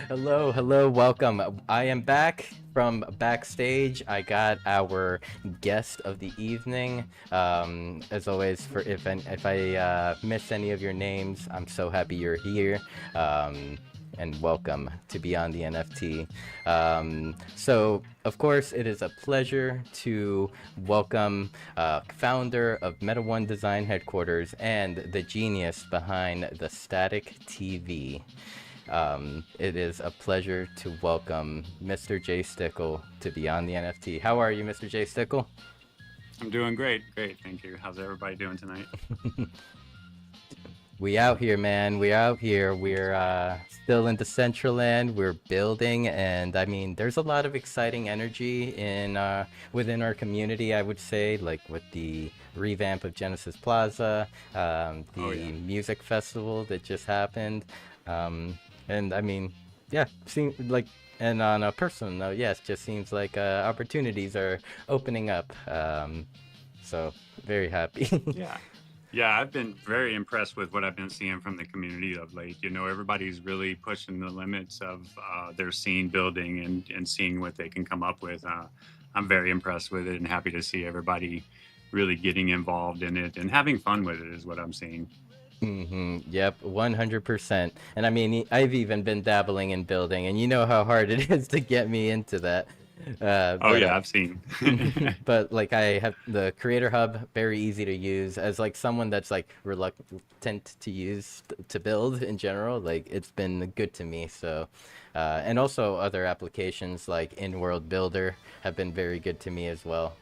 Hello, hello, welcome. I am back from backstage. I got our guest of the evening. As always, for if I miss any of your names, I'm so happy you're here. And welcome to Beyond the NFT. So, of course, it is a pleasure to welcome founder of Meta One Design Headquarters and the genius behind the Static TV. It is a pleasure to welcome MrJStickel to Beyond the NFT. How are you, MrJStickel? I'm doing great, thank you. How's everybody doing tonight? We out here, man. We out here. We're still in Decentraland. We're building, and I mean, there's a lot of exciting energy in within our community. I would say, like with the revamp of Genesis Plaza, the music festival that just happened, and I mean, yeah, and on a personal note, yes, just seems like opportunities are opening up. So very happy. Yeah, I've been very impressed with what I've been seeing from the community of late. You know, everybody's really pushing the limits of their scene building and seeing what they can come up with. I'm very impressed with it and happy to see everybody really getting involved in it and having fun with it is what I'm seeing. Yep, 100%. And I mean, I've even been dabbling in building, and you know how hard it is to get me into that. I've seen. But like I have the Creator Hub, very easy to use. As like someone that's like reluctant to use to build in general, like it's been good to me. So, and also other applications like In-World Builder have been very good to me as well.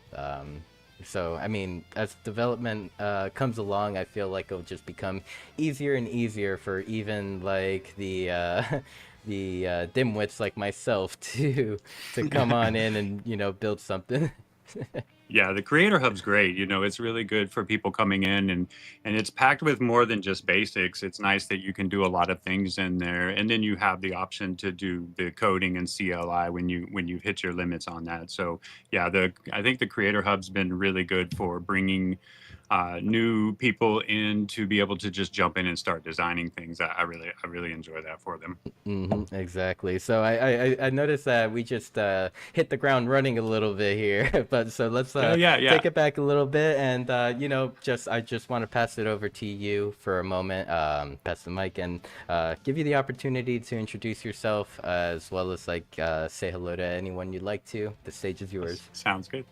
So, I mean, as development comes along, I feel like it'll just become easier and easier for even like the dimwits like myself to come on in and build something. Yeah, the Creator Hub's great. You know, it's really good for people coming in and it's packed with more than just basics. It's nice that you can do a lot of things in there, and then you have the option to do the coding and CLI when you hit your limits on that. So, yeah, the I think the Creator Hub's been really good for bringing new people in to be able to just jump in and start designing things. I really enjoy that for them. Exactly. So I noticed that we just hit the ground running a little bit here, but so let's Yeah. take it back a little bit, and I just want to pass it over to you for a moment, pass the mic, and give you the opportunity to introduce yourself as well as like say hello to anyone you'd like to. The stage is yours. Sounds good.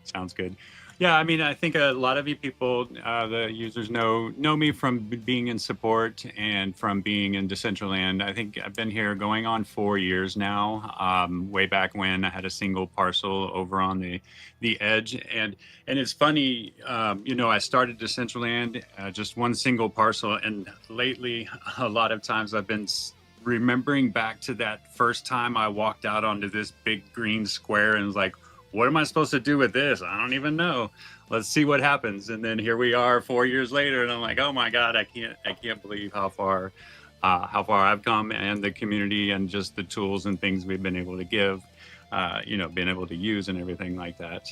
Sounds good. Yeah, I mean, I think a lot of you people, the users know me from being in support and from being in Decentraland. I think I've been here going on 4 years now. Way back when I had a single parcel over on the edge, and it's funny, I started Decentraland just one single parcel, and lately a lot of times I've been remembering back to that first time I walked out onto this big green square and was like, what am I supposed to do with this? I don't even know. Let's see what happens. And then here we are 4 years later, and I'm like, oh my God, I can't believe how far I've come, and the community and just the tools and things we've been able to give, been able to use and everything like that.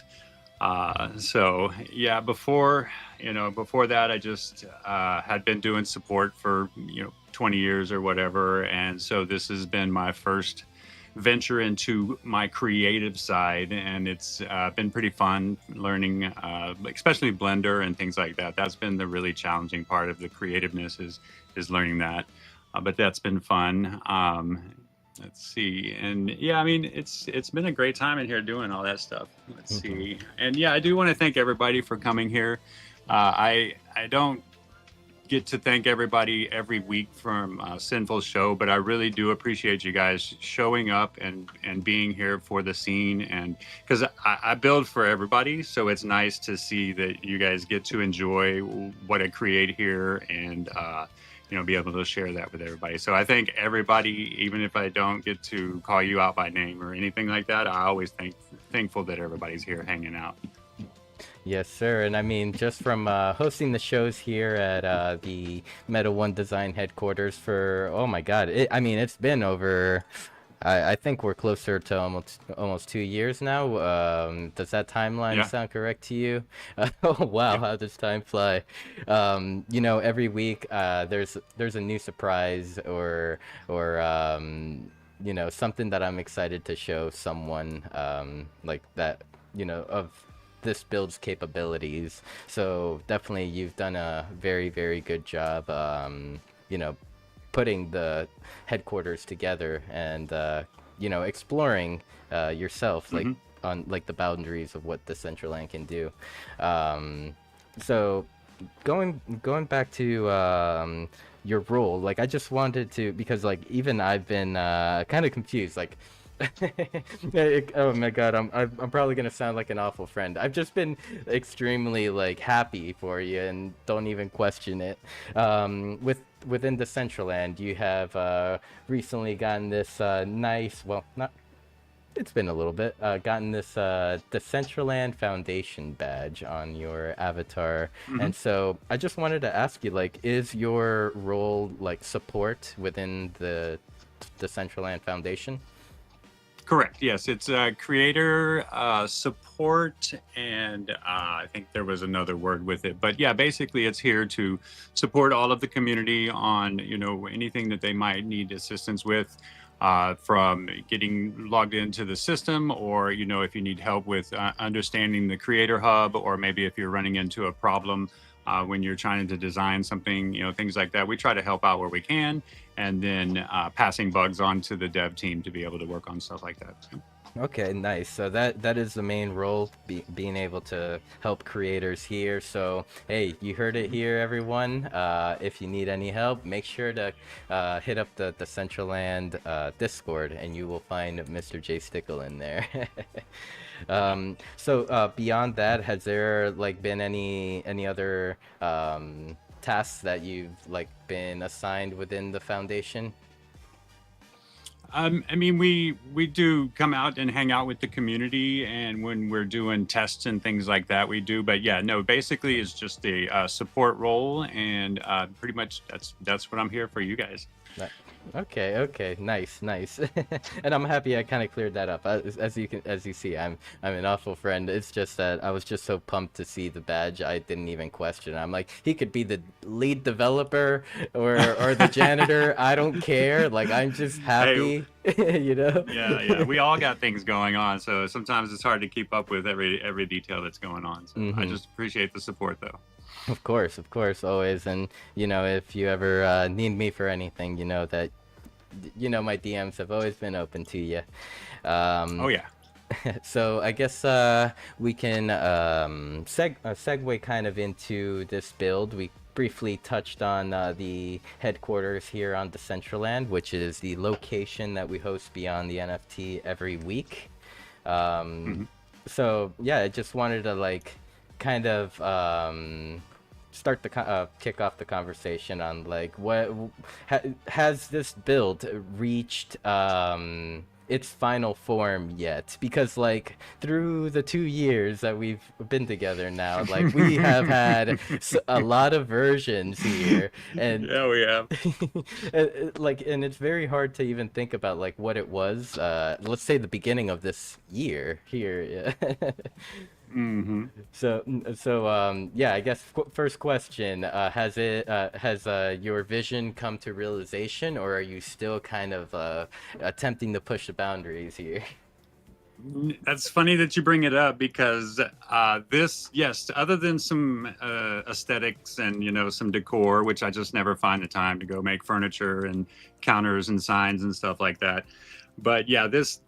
So yeah, before that, I just had been doing support for 20 years or whatever, and so this has been my first venture into my creative side, and it's been pretty fun learning, especially Blender and things like that. That's been the really challenging part of the creativeness is learning that, but that's been fun. Let's see, and yeah, I mean, it's been a great time in here doing all that stuff. Let's see, and yeah, I do want to thank everybody for coming here. I don't get to thank everybody every week from Sinful Show, but I really do appreciate you guys showing up and being here for the scene, and because I build for everybody, so it's nice to see that you guys get to enjoy what I create here, and be able to share that with everybody. So I thank everybody, even if I don't get to call you out by name or anything like that. I always thankful that everybody's here hanging out. Yes, sir. And I mean, just from hosting the shows here at the Meta One Design headquarters for, oh my God, I mean, it's been over. I think we're closer to almost 2 years now. Does that timeline sound correct to you? Oh wow, how does time fly? Every week there's a new surprise or something that I'm excited to show someone like that, of this build's capabilities. So definitely you've done a very, very good job, putting the headquarters together and exploring yourself, like on like the boundaries of what Decentraland can do. So going back to your role, like I just wanted to, because like even I've been kind of confused, like oh my God, I'm probably gonna sound like an awful friend. I've just been extremely like happy for you and don't even question it. Within Decentraland, you have recently gotten this nice, well, not, it's been a little bit, gotten this Decentraland Foundation badge on your avatar. And so I just wanted to ask you, like, is your role like support within the Decentraland Foundation? Correct. Yes, it's creator support, and I think there was another word with it. But yeah, basically, it's here to support all of the community on anything that they might need assistance with, from getting logged into the system, or if you need help with understanding the Creator Hub, or maybe if you're running into a problem when you're trying to design something, things like that. We try to help out where we can, and then passing bugs on to the dev team to be able to work on stuff like that. So. Okay, nice. So that is the main role, being able to help creators here. So hey, you heard it here, everyone. If you need any help, make sure to hit up the Decentraland Discord, and you will find MrJStickel in there. So beyond that, has there like been any other tasks that you've like been assigned within the foundation? I mean, we do come out and hang out with the community, and when we're doing tests and things like that, we do. But yeah, no, basically it's just a support role, and pretty much that's what I'm here for, you guys. Okay, nice. And I'm happy I kind of cleared that up. As you see, I'm an awful friend. It's just that I was just so pumped to see the badge, I didn't even question it. I'm like, he could be the lead developer or the janitor. I don't care. Like, I'm just happy. Hey, Yeah. We all got things going on, so sometimes it's hard to keep up with every detail that's going on. So I just appreciate the support, though. Of course, always. And if you ever need me for anything, that my DMs have always been open to you. Oh yeah. So I guess we can segue kind of into this build. We briefly touched on the headquarters here on Decentraland, which is the location that we host Beyond the NFT every week. So yeah, I just wanted to like kind of start the kick off the conversation on like what has this build reached its final form yet, because like through the 2 years that we've been together now, like we have had a lot of versions here, and yeah, we have. and it's very hard to even think about like what it was, let's say the beginning of this year here. So yeah, I guess first question, has your vision come to realization, or are you still kind of attempting to push the boundaries here? That's funny that you bring it up, because yes, other than some aesthetics and some decor, which I just never find the time to go make furniture and counters and signs and stuff like that. But yeah, this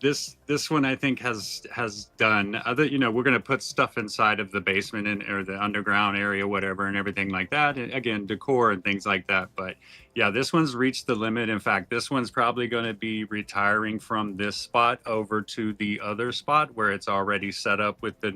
one I think has done other, we're going to put stuff inside of the basement and or the underground area, whatever, and everything like that, and again, decor and things like that. But yeah, this one's reached the limit. In fact, this one's probably going to be retiring from this spot over to the other spot where it's already set up with the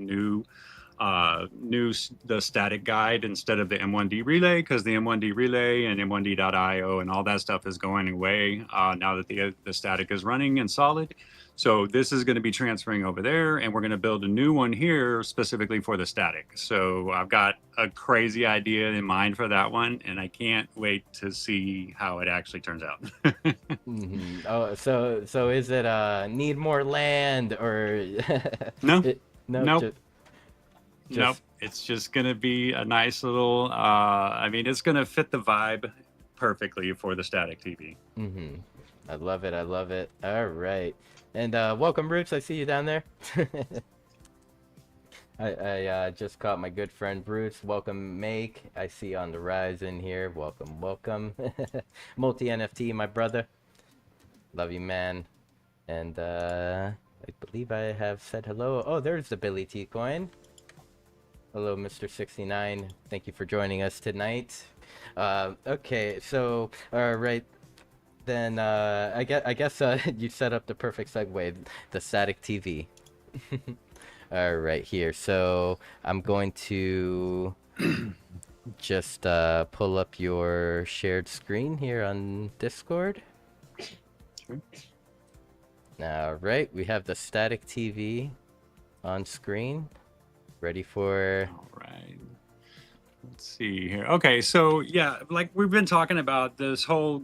the static guide instead of the M1D relay, because the M1D relay and M1D.io and all that stuff is going away now that the static is running and solid. So this is going to be transferring over there, and we're going to build a new one here specifically for the static. So I've got a crazy idea in mind for that one, and I can't wait to see how it actually turns out. Oh, so is it need more land or No, no? nope. Nope. Just It's just going to be a nice little, I mean, it's going to fit the vibe perfectly for the static TV. I love it. I love it. All right, and welcome, Roots. I see you down there. I just caught my good friend Bruce. Welcome, Make. I see you on the rise in here. Welcome, welcome. Multi NFT, my brother. Love you, man. And I believe I have said hello. Oh, there's the Billy T coin. Hello, Mr. 69. Thank you for joining us tonight. Okay, so right then. I guess you set up the perfect segue. The static TV. All right, here. So I'm going to just pull up your shared screen here on Discord. Sure. All right, we have the static TV on screen. Ready for... All right. Let's see here. Okay, so yeah, like we've been talking about this whole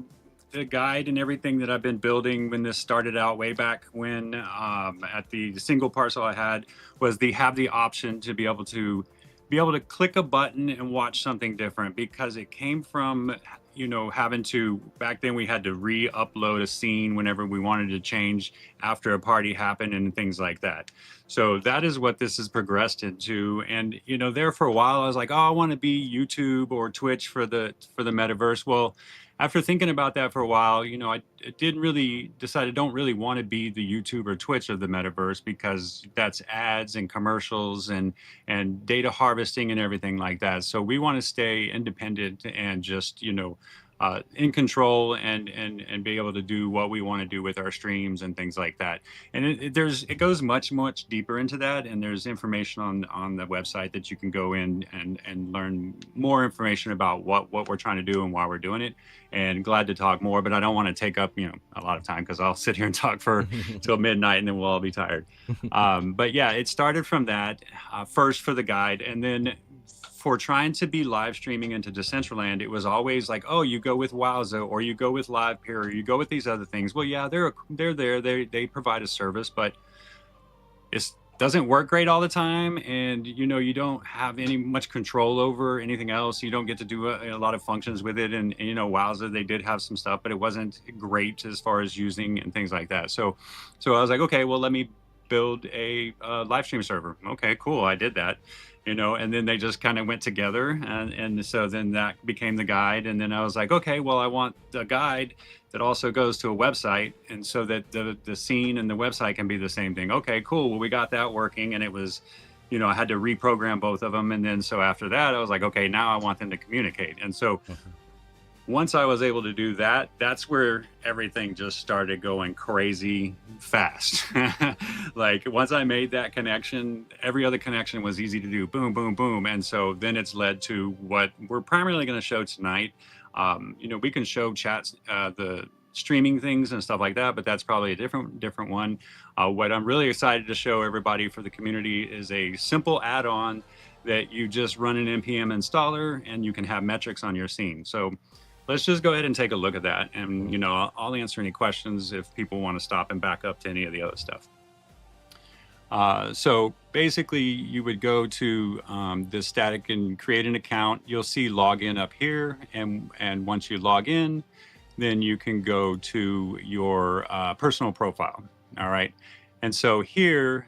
the guide and everything that I've been building when this started out way back when at the single parcel I had was have the option to be able to click a button and watch something different, because it came from having to, back then we had to re-upload a scene whenever we wanted to change after a party happened and things like that. So that is what this has progressed into. And there for a while I was like, oh, I want to be YouTube or Twitch for the metaverse. Well, after thinking about that for a while, I didn't really decide I don't really want to be the YouTube or Twitch of the metaverse, because that's ads and commercials and data harvesting and everything like that. So we want to stay independent and just in control and be able to do what we want to do with our streams and things like that. And it goes much deeper into that, and there's information on the website that you can go in and learn more information about what we're trying to do and why we're doing it. And glad to talk more, but I don't want to take up a lot of time, because I'll sit here and talk for till midnight and then we'll all be tired. But yeah, it started from that first for the guide, and then for trying to be live streaming into Decentraland, it was always like, oh, you go with Wowza, or you go with LivePeer, or you go with these other things. Well, yeah, they're there, they provide a service, but it doesn't work great all the time, and you don't have any much control over anything else. You don't get to do a lot of functions with it, and Wowza, they did have some stuff, but it wasn't great as far as using and things like that. So I was like, okay, well, let me build a live stream server. Okay, cool, I did that. And then they just kind of went together, and so then that became the guide. And then I was like, okay, well, I want the guide that also goes to a website, and so that the scene and the website can be the same thing. Okay, cool. Well, we got that working, and it was, I had to reprogram both of them. And then so after that, I was like, okay, now I want them to communicate. And so once I was able to do that, that's where everything just started going crazy fast. Like once I made that connection, every other connection was easy to do. Boom, boom, boom. And so then it's led to what we're primarily going to show tonight. We can show chats, the streaming things and stuff like that, but that's probably a different one. What I'm really excited to show everybody for the community is a simple add-on that you just run an NPM installer and you can have metrics on your scene. So let's just go ahead and take a look at that. And, I'll answer any questions if people want to stop and back up to any of the other stuff. So basically you would go to the static and create an account. You'll see login up here. And once you log in, then you can go to your personal profile. All right. And so here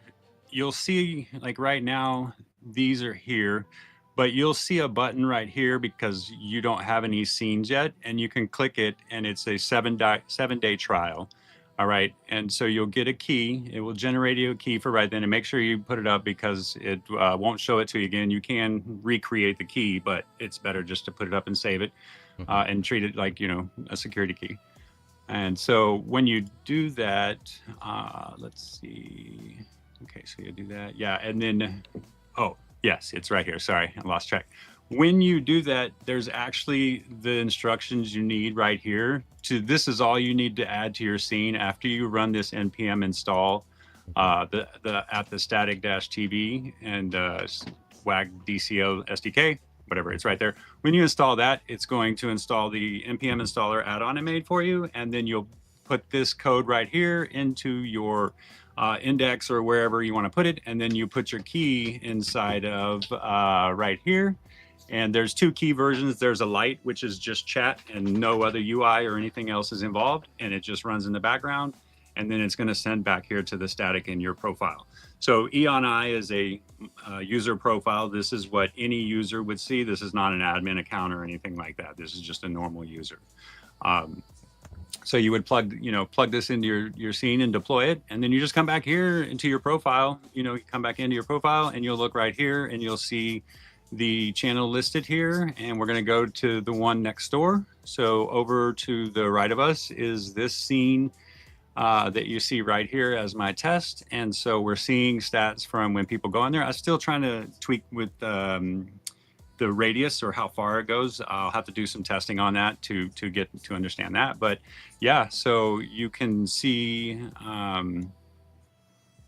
you'll see, like right now, these are here. But you'll see a button right here because you don't have any scenes yet, and you can click it, and it's a 7-day trial. All right. And so you'll get a key. It will generate you a key for right then, and make sure you put it up because it won't show it to you again. You can recreate the key, but it's better just to put it up and save it and treat it like, a security key. And so when you do that, let's see. Okay, so you do that. Yeah. And then, oh, yes, it's right here. Sorry, I lost track. When you do that, there's actually the instructions you need right here. This is all you need to add to your scene after you run this npm install at the static-tv and swag DCO SDK, whatever, it's right there. When you install that, it's going to install the npm installer add-on I made for you, and then you'll put this code right here into your index or wherever you want to put it, and then you put your key inside of right here. And there's two key versions. There's a light, which is just chat and no other UI or anything else is involved, and it just runs in the background. And then it's going to send back here to the static in your profile. So EONI is a user profile. This is what any user would see. This is not an admin account or anything like that. This is just a normal user. So you would plug this into your scene and deploy it, and then you just come back here into your profile. You come back into your profile, and you'll look right here, and you'll see the channel listed here, and we're going to go to the one next door. So over to the right of us is this scene that you see right here as my test. And so we're seeing stats from when people go in there. I'm still trying to tweak with the radius or how far it goes. I'll have to do some testing on that to get to understand that. But yeah, so you can see,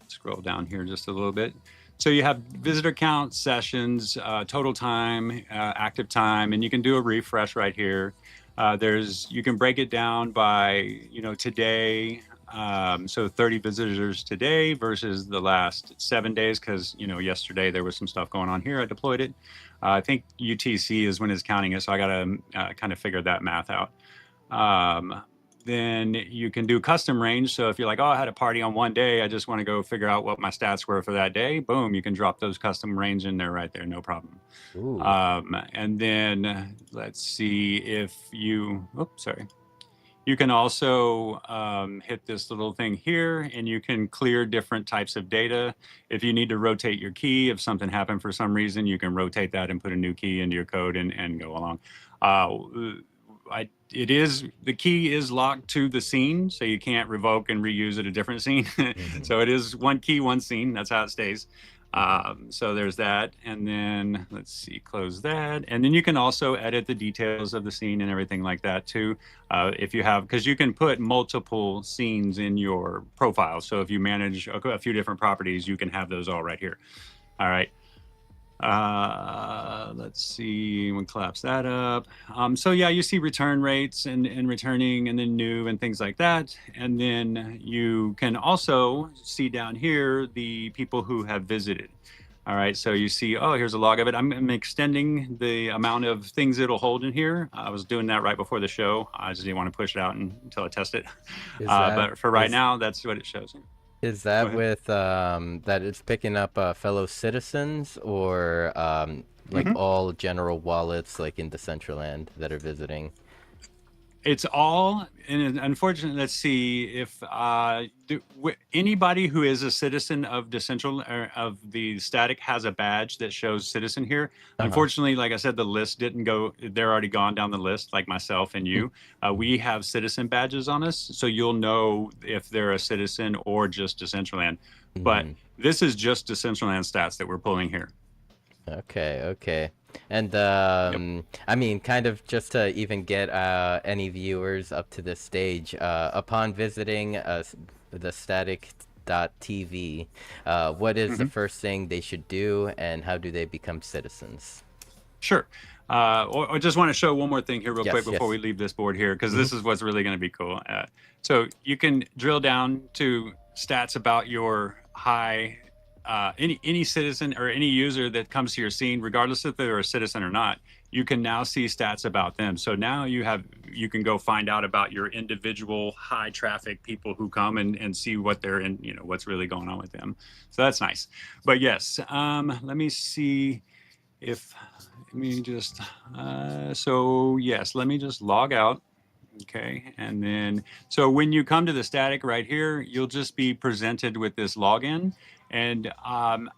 scroll down here just a little bit. So you have visitor count, sessions, total time, active time, and you can do a refresh right here. You can break it down by, today. So 30 visitors today versus the last 7 days, because, yesterday there was some stuff going on here. I deployed it. I think UTC is when it's counting it, so I got to kind of figure that math out. Then you can do custom range. So if you're like, oh, I had a party on one day, I just want to go figure out what my stats were for that day. Boom, you can drop those custom range in there right there, no problem. And then let's see if you, you can also hit this little thing here, and you can clear different types of data. If you need to rotate your key, if something happened for some reason, you can rotate that and put a new key into your code and go along. The key is locked to the scene, so you can't revoke and reuse it a different scene. So it is one key, one scene. That's how it stays. So there's that. And then let's see, close that. And then you can also edit the details of the scene and everything like that too. If you have, because you can put multiple scenes in your profile. So if you manage a few different properties, you can have those all right here. All right. Let's see, we'll collapse that up. So yeah, you see return rates and returning and then new and things like that. And then you can also see down here the people who have visited. All right, so you see, oh, here's a log of it. I'm extending the amount of things it'll hold in here. I was doing that right before the show. I just didn't want to push it out until I test it. But for right now, that's what it shows. Is that with that it's picking up fellow citizens, or like all general wallets like in Decentraland that are visiting? It's all, and unfortunately, let's see if anybody who is a citizen of of the static has a badge that shows citizen here. Unfortunately, like I said, the list didn't go. They're already gone down the list, like myself and you. We have citizen badges on us, so you'll know if they're a citizen or just Decentraland. But this is just Decentraland stats that we're pulling here. Okay. And I mean, kind of just to even get any viewers up to this stage, upon visiting the static.tv, what is the first thing they should do, and how do they become citizens? Sure. I just want to show one more thing here real quick before we leave this board here, because this is what's really going to be cool. So you can drill down to stats about your high any citizen or any user that comes to your scene, regardless if they're a citizen or not, you can now see stats about them. So now you can go find out about your individual high traffic people who come and see what they're in, what's really going on with them. So that's nice. But yes, let me see if, let me just, so yes, let me just log out. Okay, and then so when you come to the static right here, you'll just be presented with this login. And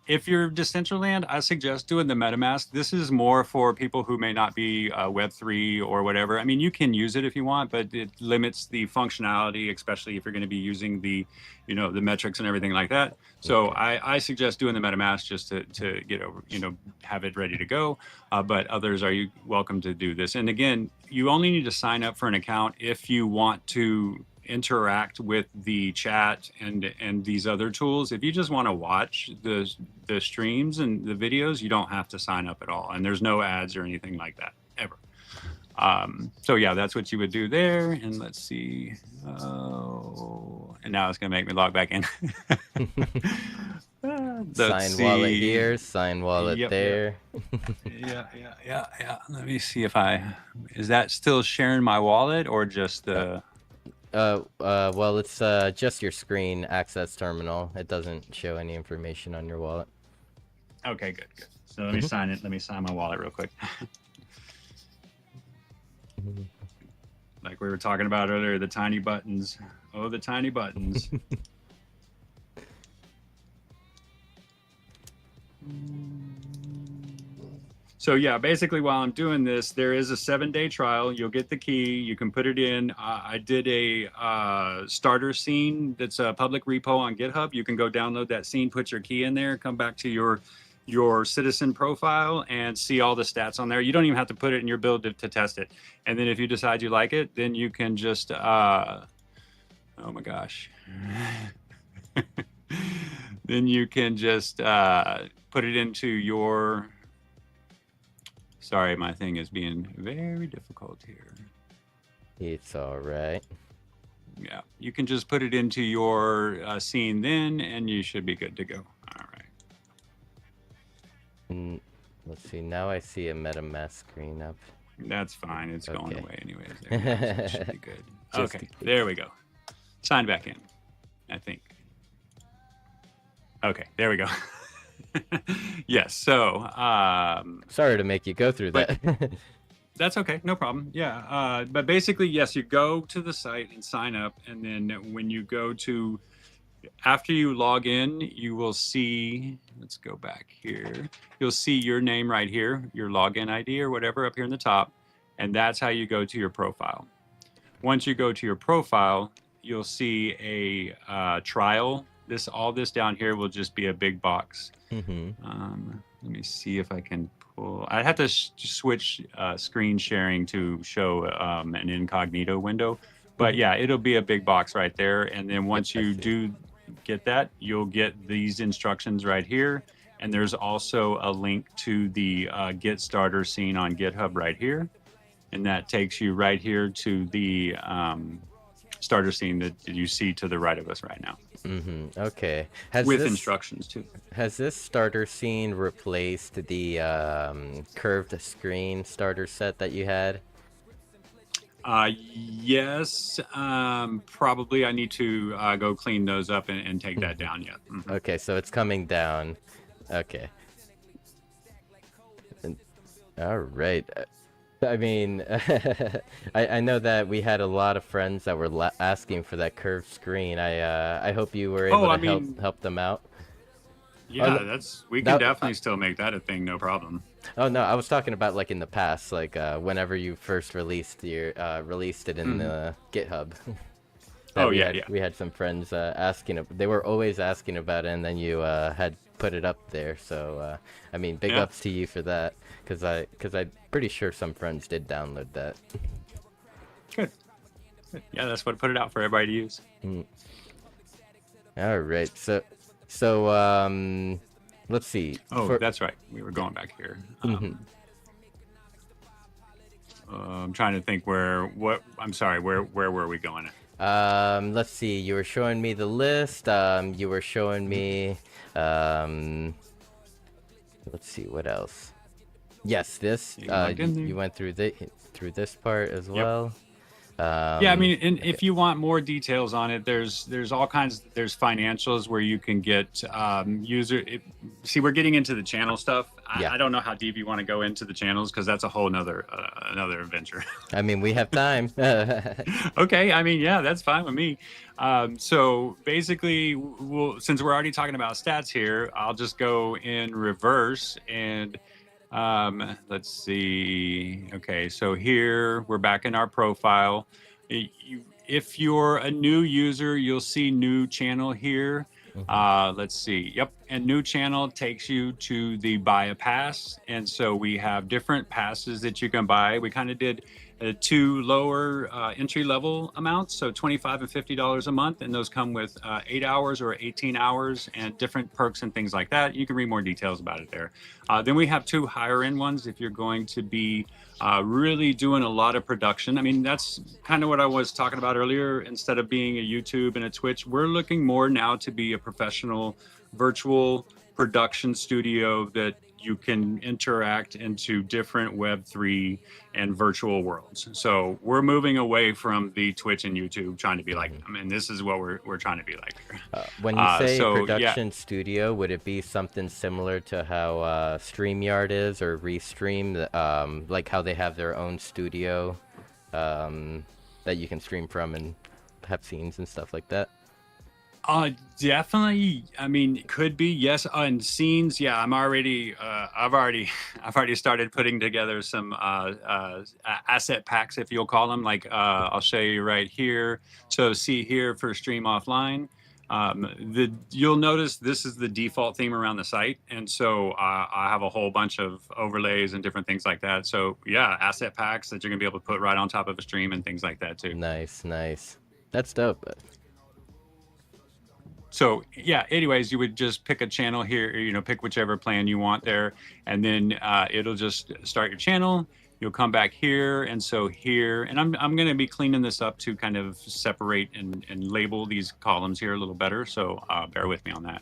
if you're Decentraland, I suggest doing the MetaMask. This is more for people who may not be Web3 or whatever. I mean, you can use it if you want, but it limits the functionality, especially if you're going to be using the, the metrics and everything like that. So Okay. I suggest doing the MetaMask just to get over, have it ready to go. But others are welcome to do this. And again, you only need to sign up for an account if you want to interact with the chat and these other tools. If you just want to watch the streams and the videos, you don't have to sign up at all, and there's no ads or anything like that ever. So yeah, that's what you would do there. And let's see, and now it's gonna make me log back in. Sign wallet here, sign wallet Yep, there. yeah. Let me see if is that still sharing my wallet or just the Well, it's just your screen access terminal. It doesn't show any information on your wallet. Okay, good. So let me sign it. Let me sign my wallet real quick. Like we were talking about earlier, the tiny buttons. Oh, the tiny buttons. So yeah, basically while I'm doing this, there is a 7-day trial. You'll get the key. You can put it in. I did a starter scene that's a public repo on GitHub. You can go download that scene, put your key in there, come back to your citizen profile and see all the stats on there. You don't even have to put it in your build to test it. And then if you decide you like it, then you can just, oh my gosh. Then you can just put it into your, sorry, my thing is being very difficult here. It's all right. Yeah, you can just put it into your scene then, and you should be good to go. All right. And let's see, now I see a MetaMask screen up. That's fine. It's going Okay. away anyways. There we go. So it should be good. Just Okay, there we go. Sign back in, I think. Okay, there we go. Yes, so... Sorry to make you go through that. That's okay, no problem. Yeah, but basically, yes, you go to the site and sign up, and then when you go to... After you log in, you will see... Let's go back here. You'll see your name right here, your login ID or whatever up here in the top, and that's how you go to your profile. Once you go to your profile, you'll see a trial. All this down here will just be a big box. Let me see if I can pull. I have to switch screen sharing to show an incognito window, but yeah, it'll be a big box right there. And then once you do get that, you'll get these instructions right here. And there's also a link to the Get Starter scene on GitHub right here, and that takes you right here to the starter scene that you see to the right of us right now. Okay. With instructions too. Has this starter scene replaced the curved screen starter set that you had? Yes, probably. I need to go clean those up and take that down yet. Okay, so it's coming down. Okay. All right. I mean, I know that we had a lot of friends that were asking for that curved screen. I hope you were able to help them out. Yeah, we can definitely still make that a thing, no problem. Oh no, I was talking about like in the past, like whenever you first released released it in the GitHub. We had some friends asking. They were always asking about it, and then you had put it up there. So I mean, big ups to you for that, because I'm pretty sure some friends did download that. Good. Yeah, that's what put it out for everybody to use. All right, so let's see. Oh, that's right. We were going back here. I'm trying to think I'm sorry, where were we going? Let's see. You were showing me the list. You were showing me. Let's see what else. Yes, this. You went through this part as well. Yeah, I mean, and if you want more details on it, there's all kinds. There's financials where you can get see, we're getting into the channel stuff. Yeah. I don't know how deep you want to go into the channels because that's a whole nother another adventure. I mean, we have time. Okay, I mean, yeah, that's fine with me. So basically, since we're already talking about stats here, I'll just go in reverse and let's see. Okay, so here we're back in our profile. If you're a new user, you'll see new channel here. Let's see. Yep. And new channel takes you to the buy a pass. And so we have different passes that you can buy. We kind of did two lower entry level amounts, so $25 and $50 a month, and those come with 8 hours or 18 hours and different perks and things like that. You can read more details about it there. Then we have two higher end ones if you're going to be really doing a lot of production. I mean, that's kind of what I was talking about earlier. Instead of being a YouTube and a Twitch, we're looking more now to be a professional virtual production studio that you can interact into different Web3 and virtual worlds. So we're moving away from the Twitch and YouTube trying to be like them. And this is what we're trying to be like here. When you say production studio, would it be something similar to how StreamYard is, or Restream, like how they have their own studio that you can stream from and have scenes and stuff like that? Definitely. I mean, it could be, yes. And scenes, yeah. I've already started putting together some asset packs, if you'll call them. Like I'll show you right here. So see here for Stream Offline. You'll notice this is the default theme around the site, and so I have a whole bunch of overlays and different things like that. So yeah, asset packs that you're gonna be able to put right on top of a stream and things like that too. Nice, nice. That's dope. So yeah, anyways, you would just pick a channel here, pick whichever plan you want there, and then it'll just start your channel. You'll come back here, and so here, and I'm going to be cleaning this up to kind of separate and label these columns here a little better, so bear with me on that.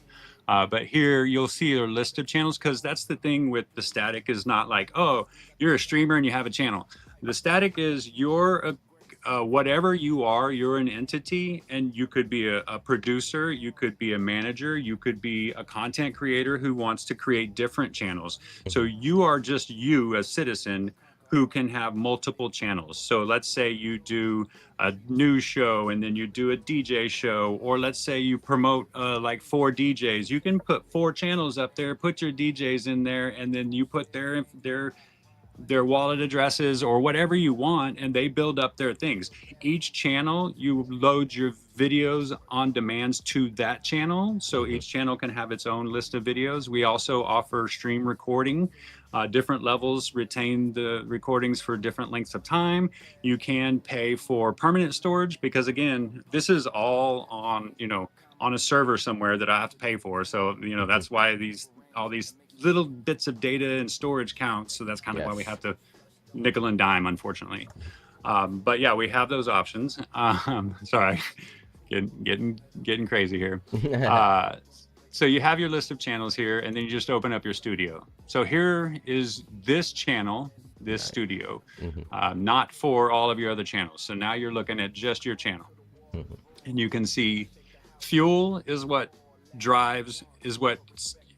But here you'll see a list of channels, because that's the thing with the static, is not like, oh, you're a streamer and you have a channel. The static is you're whatever you are, you're an entity, and you could be a producer, you could be a manager, you could be a content creator who wants to create different channels. So you are just you, a citizen, who can have multiple channels. So let's say you do a news show and then you do a DJ show, or let's say you promote like 4 DJs. You can put 4 channels up there, put your DJs in there, and then you put their wallet addresses or whatever you want, and they build up their things. Each channel, you load your videos on demands to that channel, so each channel can have its own list of videos. We also offer stream recording. Different levels retain the recordings for different lengths of time. You can pay for permanent storage, because again, this is all on a server somewhere that I have to pay for. So that's why all these little bits of data and storage counts. So that's kind of why we have to nickel and dime, unfortunately. But yeah, we have those options. Sorry, getting crazy here. So you have your list of channels here, and then you just open up your studio. So here is this channel, this studio, not for all of your other channels. So now you're looking at just your channel, and you can see fuel is what drives, is what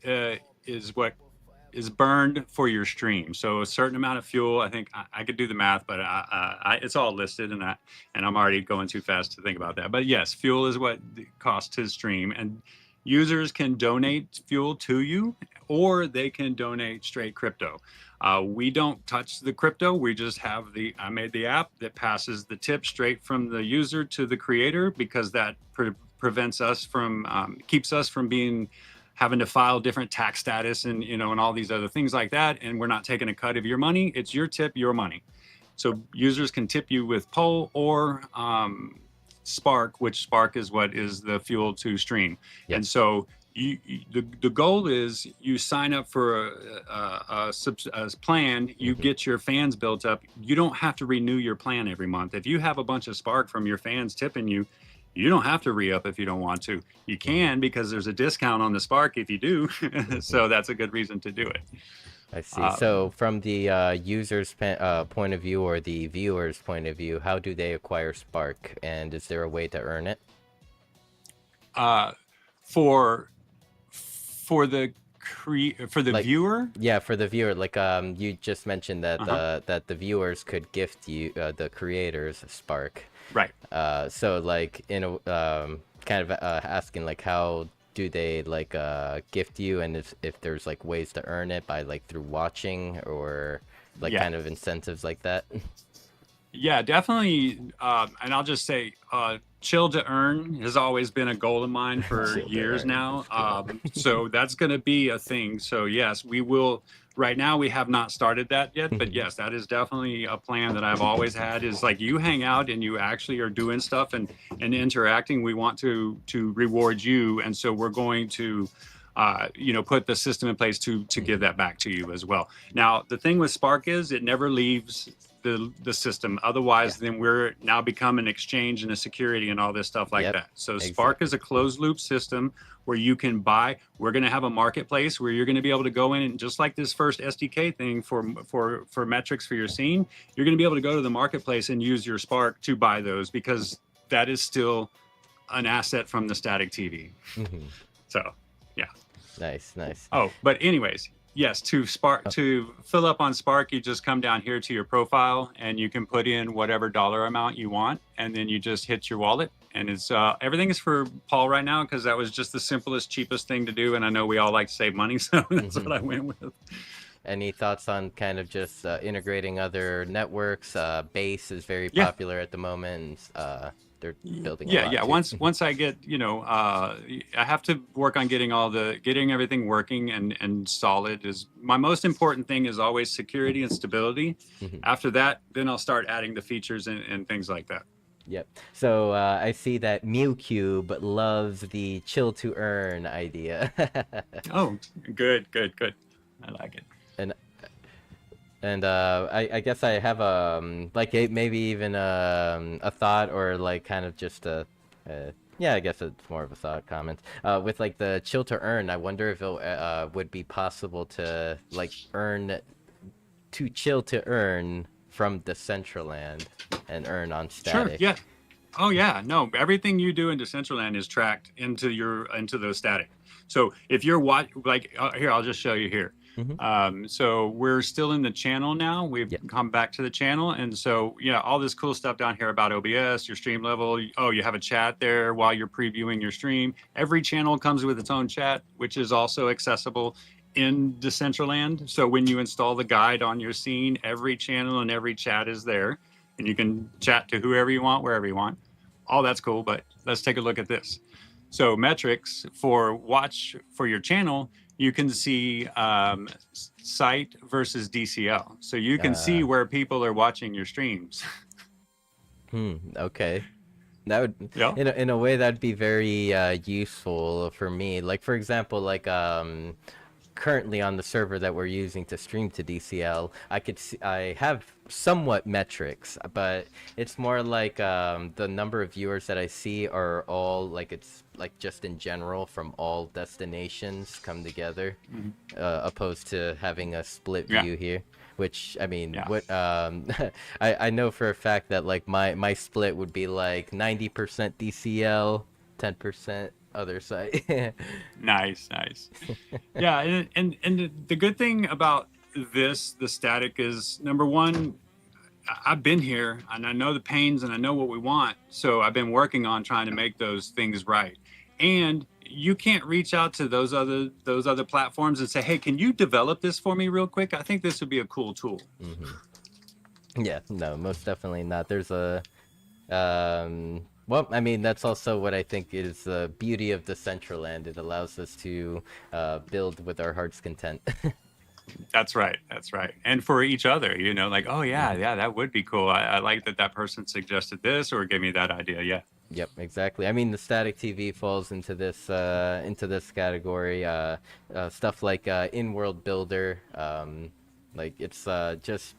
is burned for your stream. So a certain amount of fuel, I think I could do the math, but it's all listed, and I'm already going too fast to think about that. But yes, fuel is what it costs to stream, and users can donate fuel to you, or they can donate straight crypto. We don't touch the crypto. We just have I made the app that passes the tip straight from the user to the creator, because that prevents us from, keeps us from having to file different tax status and and all these other things like that. And we're not taking a cut of your money. It's your tip, your money. So users can tip you with Pole or Spark, which Spark is what is the fuel to stream. Yep. And so the goal is you sign up for a plan, you get your fans built up. You don't have to renew your plan every month. If you have a bunch of Spark from your fans tipping you, you don't have to re-up if you don't want to. You can, because there's a discount on the Spark if you do. So that's a good reason to do it. I see. So from the user's point of view or the viewer's point of view, how do they acquire Spark? And is there a way to earn it? Uh, for for the Like, viewer. yeah, for the viewer, like you just mentioned that Uh-huh. the viewers could gift you the creators Spark. Right. So like in a kind of asking like how do they like gift you, and if there's like ways to earn it by like through watching or like Yeah. kind of incentives like that. Yeah, definitely. And I'll just say, chill to earn has always been a goal of mine for Chill to years earn. now. That's cool. So that's going to be a thing. So yes, we will. Right now, we have not started that yet, but yes, that is definitely a plan that I've always had. Is like you hang out and you actually are doing stuff and interacting. We want to reward you, and so we're going to. Put the system in place to give that back to you as well. Now, the thing with Spark is it never leaves the system. Yeah. Otherwise, then we're now become an exchange and a security and all this stuff like Yep. that. So Spark is a Exactly. closed loop system where you can buy. We're going to have a marketplace where you're going to be able to go in and just like this first SDK thing for metrics for your scene, you're going to be able to go to the marketplace and use your Spark to buy those because that is still an asset from the static TV. Hmm. So, yeah. Nice. Nice. Oh, but anyways, yes, to fill up on Spark, you just come down here to your profile and you can put in whatever dollar amount you want, and then you just hit your wallet. And it's everything is for Paul right now because that was just the simplest, cheapest thing to do. And I know we all like to save money, so that's what I went with. Any thoughts on kind of just integrating other networks? Base is very Yeah, popular at the moment. They're building a yeah, lot yeah. too. Once I get, I have to work on getting everything working and solid. Is my most important thing is always security and stability. Mhm. After that, then I'll start adding the features and things like that. Yep. So I see that MewCube loves the chill to earn idea. Oh, good, good, good. I like it. and and I guess I have like maybe even a thought or like kind of just yeah, I guess it's more of a thought comment. With like the chill to earn, I wonder if it would be possible to like earn to chill to earn from Decentraland and earn on Sure. static. Yeah. Oh yeah. No, everything you do in Decentraland is tracked into those static. So if you're here, I'll just show you here. Hmm. So we're still in the channel now. We've Yeah. come back to the channel, and so yeah, all this cool stuff down here about OBS, your stream level. Oh, you have a chat there while you're previewing your stream. Every channel comes with its own chat, which is also accessible in Decentraland. So when you install the guide on your scene, every channel and every chat is there, and you can chat to whoever you want, wherever you want. All that's cool, but let's take a look at this. So metrics for watch for your channel, you can see site versus DCL. So you can see Uh, where people are watching your streams. okay. That would, Yeah. in a way, that'd be very useful for me. Like, for example, like currently on the server that we're using to stream to DCL, I have somewhat metrics, but it's more like the number of viewers that I see are all like it's like just in general from all destinations come together, Mhm. opposed to having a split Yeah. view here. Which I mean, Yeah. what I know for a fact that like my split would be like 90% DCL, 10% other site. Nice, nice. Yeah, and the good thing about the static is number one, I've been here and I know the pains and I know what we want. So I've been working on trying to make those things right. And you can't reach out to those other platforms and say, "Hey, can you develop this for me real quick? I think this would be a cool tool." Hmm. Yeah, no, most definitely not. There's a well, I mean, that's also what I think is the beauty of Decentraland. It allows us to build with our heart's content. That's right. That's right. And for each other, like, oh yeah, Mhm. yeah, that would be cool. I like that person suggested this or gave me that idea. Yeah. Yep, exactly. I mean, the static TV falls into this category. Stuff like in-world builder, like it's just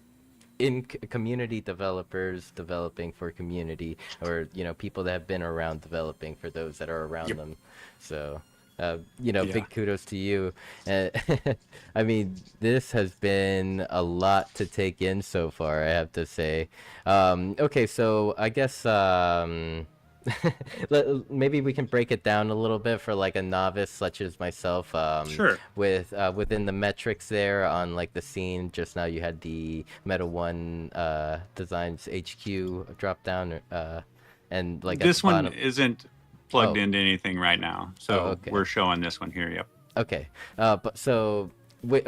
community developers developing for community, or people that have been around developing for those that are around Yep. them. So Yeah. Big kudos to you. Uh, I mean, this has been a lot to take in so far, I have to say. Okay, so I guess maybe we can break it down a little bit for like a novice such as myself. Sure. With within the metrics there on like the scene, just now you had the Meta One Designs HQ drop down, and like at the This one bottom. isn't plugged Oh, into anything right now, oh, so okay. we're showing this one here. Yep. Okay. But so with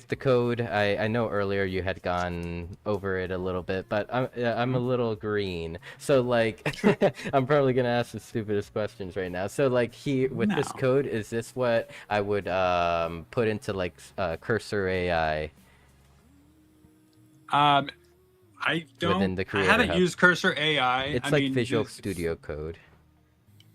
the code, I know earlier you had gone over it a little bit, but I'm a Mhm. little green. So like Sure. I'm probably gonna ask the stupidest questions right now. So like here with this No. code, is this what I would put into like Cursor AI Um, I don't. within the I Creator haven't Hub? used Cursor AI. I It's like mean, Visual Studio Code.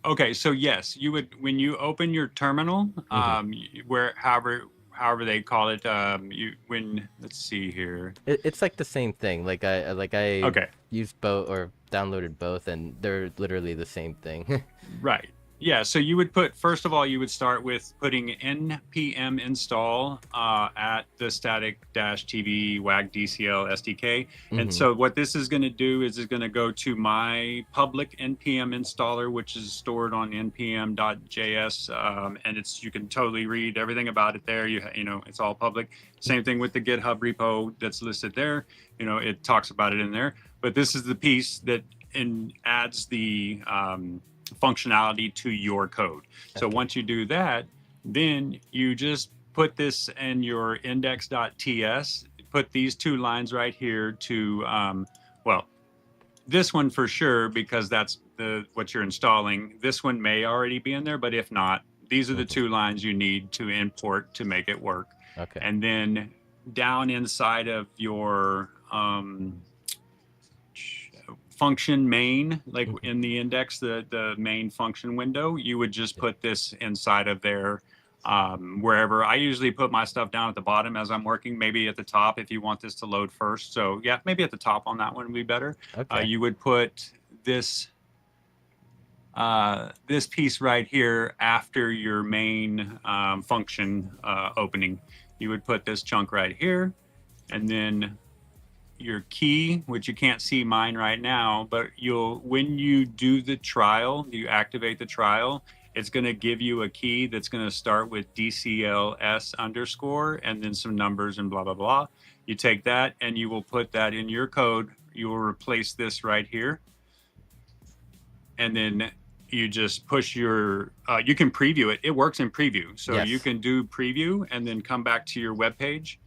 okay, so yes, you would when you open your terminal, Hmm. where however they call it, you when let's see here. It's like the same thing. Like I Okay, used both or downloaded both, and they're literally the same thing. right. Yeah, so you would put first of all, you would start with putting npm install at the static dash tv wag dcl sdk. And Hmm. so what this is going to do is it's going to go to my public npm installer, which is stored on npm.js, and it's you can totally read everything about it there. You know it's all public. Same thing with the GitHub repo that's listed there. You know it talks about it in there. But this is the piece that adds the functionality to your code. So Okay. once you do that, then you just put this in your index.ts, put these two lines right here to, well, this one for sure, because that's what you're installing. This one may already be in there, but if not, these are the Hmm. two lines you need to import to make it work. Okay. And then down inside of your function main, like Hmm. in the index, the main function window, you would just put this inside of there, wherever. I usually put my stuff down at the bottom as I'm working, maybe at the top if you want this to load first. So yeah, maybe at the top on that one would be better. Okay. You would put this this piece right here after your main function opening. You would put this chunk right here, and then your key, which you can't see mine right now, but you'll when you do the trial, you activate the trial, it's going to give you a key that's going to start with DCLS underscore and then some numbers and blah blah blah. You take that and you will put that in your code. You will replace this right here, and then you just push your you can preview it. It works in preview, so you Yes. can do preview and then come back to your web page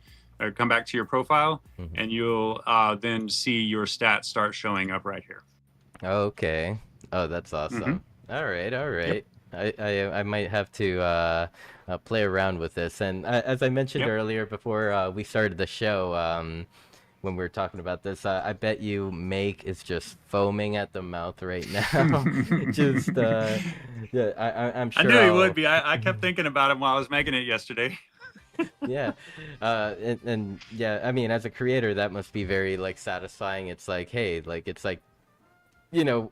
or come back to your profile, Hmm. and you'll then see your stats start showing up right here. Okay. Oh, that's Mm-hmm. awesome. All right, all Yep. right. I might have to play around with this. And as I mentioned Yep. earlier before we started the show, when we were talking about this, I bet you Make is just foaming at the mouth right now. Just yeah, I'm I sure knew he would I'll. be. I kept thinking about him while I was making it yesterday. Yeah, and yeah, I mean, as a creator, that must be very like satisfying. It's like, hey, like it's like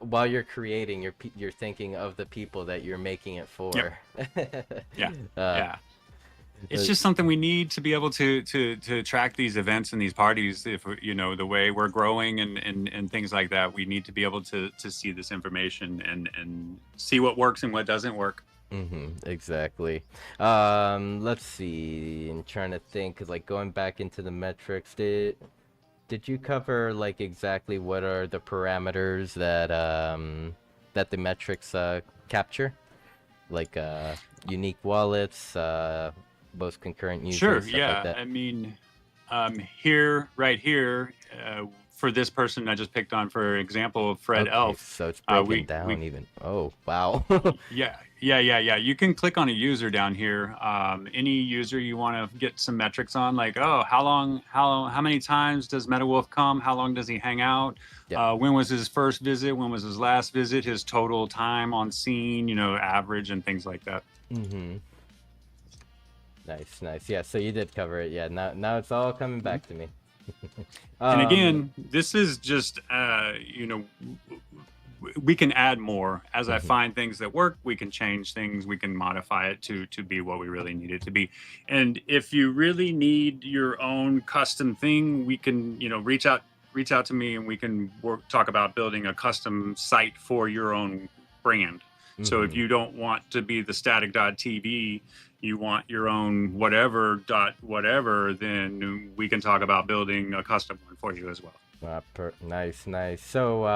while you're creating, you're thinking of the people that you're making it Yep. for. Yeah. uh, Yeah. It's uh, just something we need to be able to track these events and these parties. If the way we're growing and things like that, we need to be able to see this information and see what works and what doesn't work. exactly. Let's see. I'm trying to think, like going back into the metrics, did you cover like exactly what are the parameters that the metrics capture? Like unique wallets, most concurrent Sure. users, stuff like Yeah. that. I mean, here, right here, for this person I just picked on, for example, Fred Okay, Elf, so it's broken we down even. Oh, wow. yeah. You can click on a user down here. Any user you want to get some metrics on, like, oh, how many times does MetaWolf come? How long does he hang out? Yep. When was his first visit? When was his last visit? His total time on scene, average and things like that. Mm-hmm. Nice, nice. Yeah, so you did cover it. Yeah, now it's all coming Mhm. back to me. And Um, again, this is just, we can add more as I find things that work. We can change things. We can modify it to be what we really need it to be. And if you really need your own custom thing, we can, reach out to me, and we can talk about building a custom site for your own brand. So if you don't want to be the static.tv, you want your own whatever, then we can talk about building a custom one for you as well. Nice. So,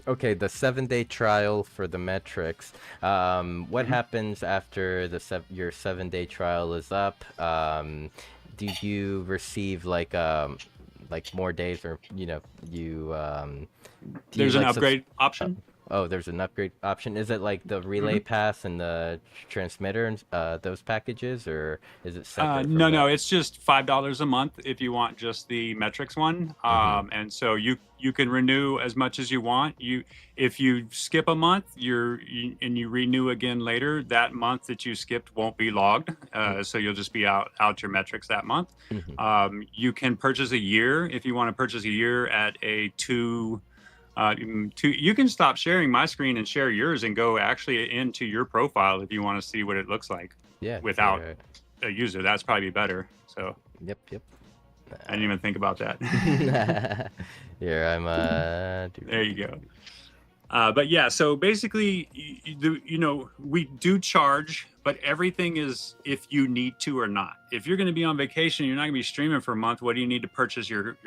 okay, the 7-day trial for the metrics. What happens after your 7-day trial is up? Do you receive like more days, or there's an upgrade option? Oh, there's an upgrade option. Is it like the relay pass and the transmitter and those packages, or is it separate? No, it's just $5 a month if you want just the metrics one. And so you can renew as much as you want. If you skip a month, and you renew again later, that month that you skipped won't be logged. So you'll just be out your metrics that month. You can purchase a year if you want to purchase a year at a you can stop sharing my screen and share yours and go actually into your profile if you want to see what it looks like without a user. That's probably better. So Yep. I didn't even think about that. Here, I'm there you go. But yeah, so basically, we do charge, but everything is if you need to or not. If you're going to be on vacation, you're not going to be streaming for a month. What do you need to purchase your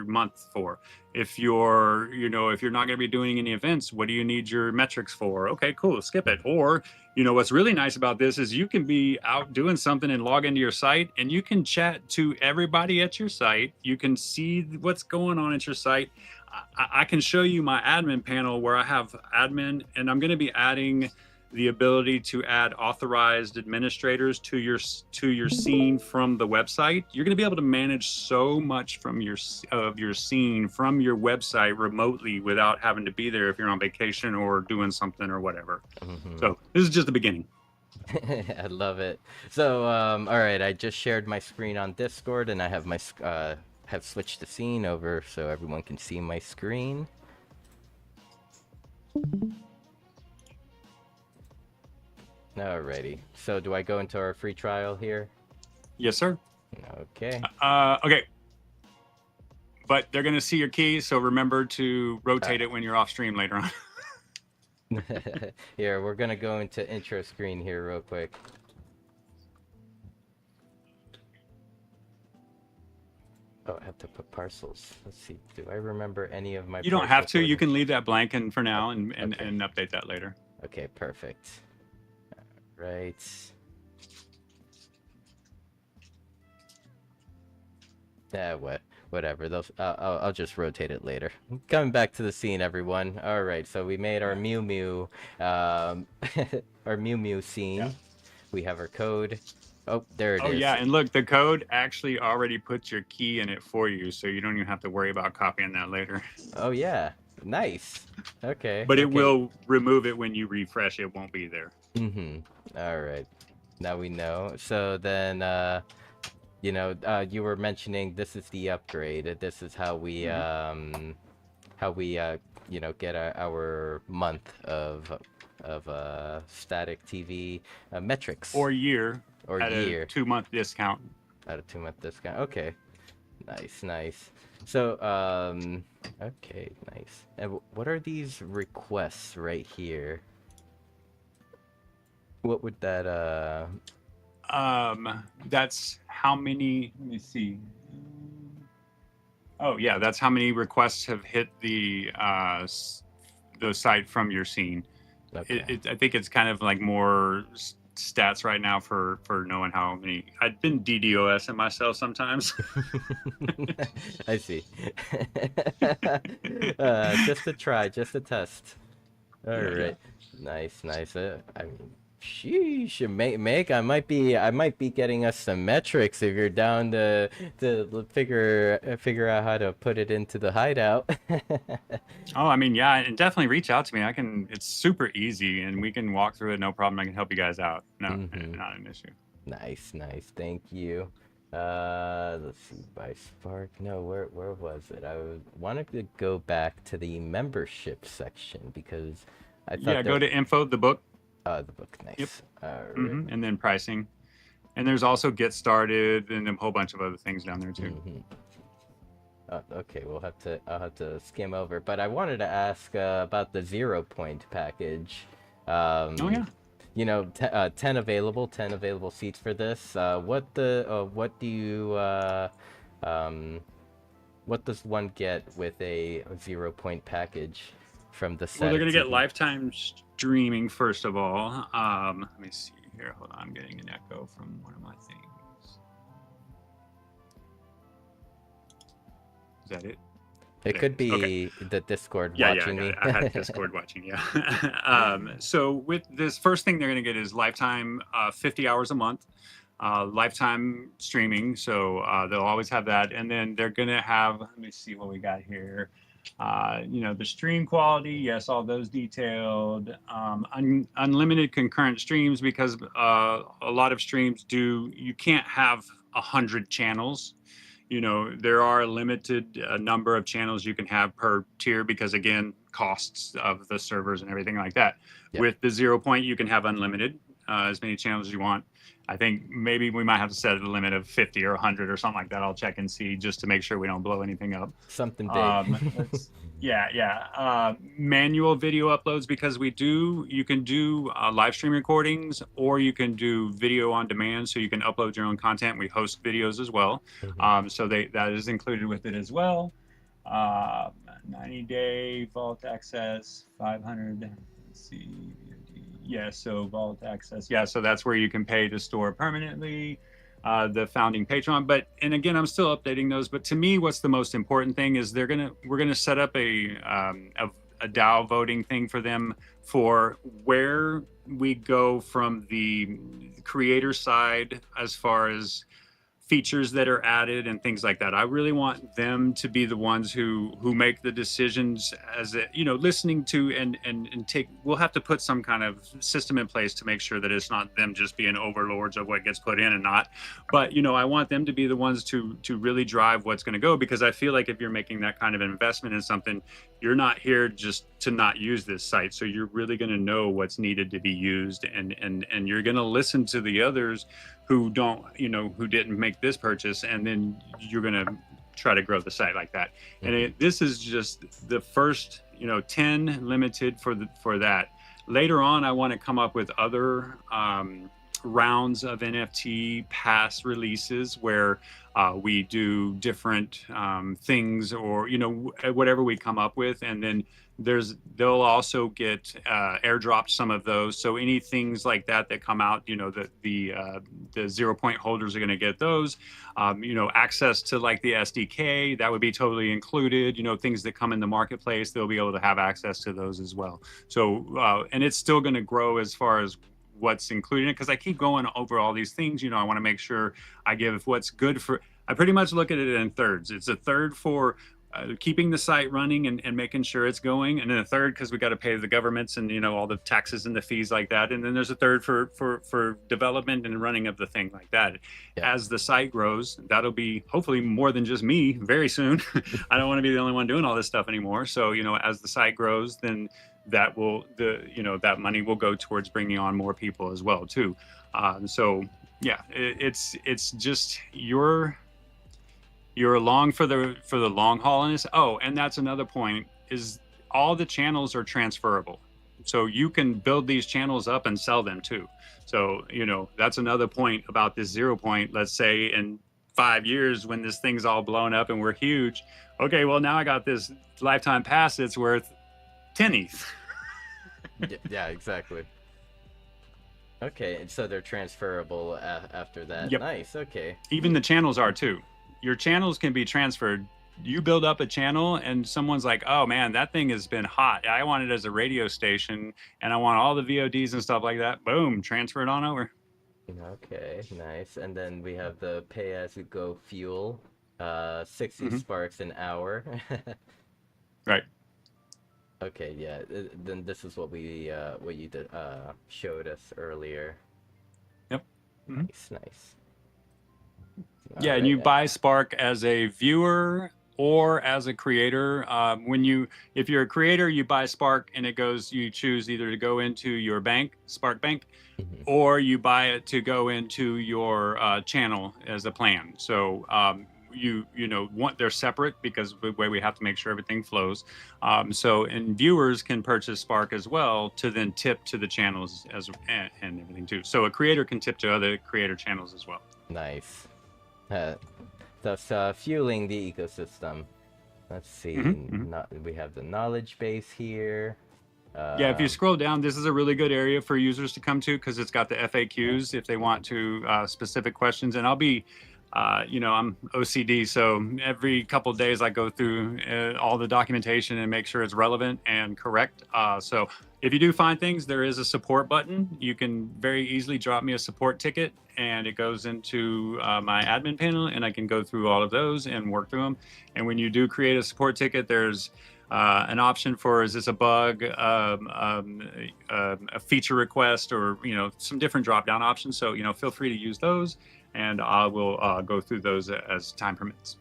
month for? If you're not going to be doing any events, what do you need your metrics for? Okay, cool, skip it. Or, what's really nice about this is you can be out doing something and log into your site, and you can chat to everybody at your site. You can see what's going on at your site. I can show you my admin panel where I have admin, and I'm going to be adding the ability to add authorized administrators to your scene from the website. You're going to be able to manage so much from your scene from your website remotely without having to be there if you're on vacation or doing something or whatever. So this is just the beginning. I love it. So, all right, I just shared my screen on Discord, and I have have switched the scene over so everyone can see my screen. Alrighty. So do I go into our free trial here? Yes, sir. Okay. Okay. But they're gonna see your key, so remember to rotate it when you're off stream later on. Here, we're gonna go into intro screen here real quick. Oh, I have to put parcels. Let's see. Do I remember any of my? You don't have to. You can leave that blank for now and update that later. Okay, perfect. All right. Yeah, whatever. Those. I'll just rotate it later. Coming back to the scene, everyone. All right. So we made our Mew, our Mew scene. Yeah. We have our code. Oh, there it is. Oh, yeah, and look, the code actually already puts your key in it for you, so you don't even have to worry about copying that later. Oh, yeah. Nice. Okay. But it will remove it when you refresh. It won't be there. All right. Now we know. So then, you were mentioning this is the upgrade. This is how we, get our month of static TV metrics. Or year. Or at year. A 2-month discount. At a 2-month discount. Okay. Nice. So, okay, nice. And what are these requests right here? What would that, that's how many, let me see. Oh, yeah, that's how many requests have hit the site from your scene. Okay. I think it's kind of like more stats right now for knowing how many. I've been DDoSing myself sometimes. I see. Just a test. All right. Yeah. Nice. I mean, sheesh, Meg, I might be getting us some metrics if you're down to figure out how to put it into the hideout. Oh, I mean, yeah, and definitely reach out to me. It's super easy, and we can walk through it, no problem. I can help you guys out. No, not an issue. Nice. Thank you. Let's see, by Spark. No, where was it? Wanted to go back to the membership section because I thought Yeah, there. go to info, the book. The book, Yep. nice. All right. And then pricing. And there's also get started and a whole bunch of other things down there too. Okay, I'll have to skim over. But I wanted to ask about the 0 point package. Oh yeah. You know, 10 available seats for this. What do you what does one get with a 0 point package from the Well, set they're of going to get TV? lifetime streaming first of all. Let me see here. Hold on, I'm getting an echo from one of my things. Is that it? It could be Okay. the Discord Yeah, watching me. I had Discord watching. Yeah. So with this first thing, they're going to get is lifetime, 50 hours a month, lifetime streaming. So they'll always have that, and then they're going to have. Let me see what we got here. The stream quality, yes, all those detailed. Unlimited concurrent streams because a lot of streams do. You can't have 100 channels. There are a limited number of channels you can have per tier because, again, costs of the servers and everything like that. Yep. With the 0 point, you can have unlimited, as many channels as you want. I think maybe we might have to set a limit of 50 or 100 or something like that. I'll check and see just to make sure we don't blow anything up. Something big. Manual video uploads because you can do live stream recordings or you can do video on demand. So you can upload your own content. We host videos as well. So that is included with it as well. 90-day vault access, 500. Let's see. Yeah, so vault access. Yeah, so that's where you can pay to store permanently. The founding Patreon, and again, I'm still updating those. But to me, what's the most important thing is we're gonna set up a DAO voting thing for them for where we go from the creator side as far as features that are added and things like that. I really want them to be the ones who make the decisions as listening to and take. We'll have to put some kind of system in place to make sure that it's not them just being overlords of what gets put in and not. But I want them to be the ones to really drive what's going to go, because I feel like if you're making that kind of investment in something, you're not here just to not use this site. So you're really going to know what's needed to be used, and you're going to listen to the others who don't, who didn't make this purchase, and then you're going to try to grow the site like that. And this is just the first, 10 limited for that. Later on, I want to come up with other rounds of NFT pass releases where we do different things, or whatever we come up with, and then they'll also get airdropped some of those. So any things like that come out, the 0 point holders are going to get those. Access to like the SDK, that would be totally included. Things that come in the marketplace, they'll be able to have access to those as well. So and it's still going to grow as far as what's included in it, because I keep going over all these things. I want to make sure I give what's good for. I pretty much look at it in thirds. It's a third for keeping the site running and making sure it's going, and then a third because we got to pay the governments and all the taxes and the fees like that, and then there's a third for development and running of the thing like that. Yeah. As the site grows, that'll be hopefully more than just me very soon. I don't want to be the only one doing all this stuff anymore. So as the site grows, then that that money will go towards bringing on more people as well too. So yeah, it's just you're along for the long haul in this. Oh, and that's another point, is all the channels are transferable. So you can build these channels up and sell them too. So, that's another point about this 0 point. Let's say in 5 years when this thing's all blown up and we're huge. Okay, well now I got this lifetime pass that's worth 10 ETH. Yeah, exactly. Okay, so they're transferable after that. Yep. Nice, okay. Even the channels are too. Your channels can be transferred. You build up a channel and someone's like, oh man, that thing has been hot. I want it as a radio station and I want all the VODs and stuff like that. Boom, transfer it on over. Okay, nice. And then we have the pay as you go fuel, 60 sparks an hour. Right. Okay, yeah. Then this is what you did showed us earlier. Yep. Nice, nice. Yeah, and you buy Spark as a viewer or as a creator. If you're a creator, you buy Spark and it goes, you choose either to go into your bank, Spark Bank, or you buy it to go into your channel as a plan. So they're separate because the way we have to make sure everything flows. And viewers can purchase Spark as well to then tip to the channels and everything too. So a creator can tip to other creator channels as well. Nice. Thus fueling the ecosystem. Let's see. We have the knowledge base here. Yeah, if you scroll down, this is a really good area for users to come to because it's got the FAQs if they want to specific questions. And I'll be, I'm OCD, so every couple of days I go through all the documentation and make sure it's relevant and correct. So if you do find things, there is a support button. You can very easily drop me a support ticket and it goes into my admin panel and I can go through all of those and work through them. And when you do create a support ticket, there's an option for, is this a bug, a feature request, or some different drop-down options. So feel free to use those, and I will go through those as time permits.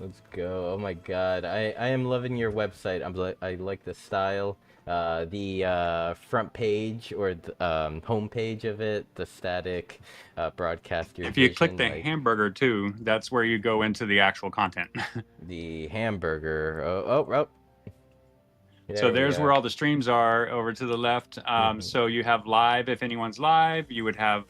Let's go. Oh my god, I am loving your website. I like the style. The front page or the home page of it, the static broadcast. If you click the hamburger too, that's where you go into the actual content. The hamburger. Oh. So there's where all the streams are over to the left. So you have live, if anyone's live, you would have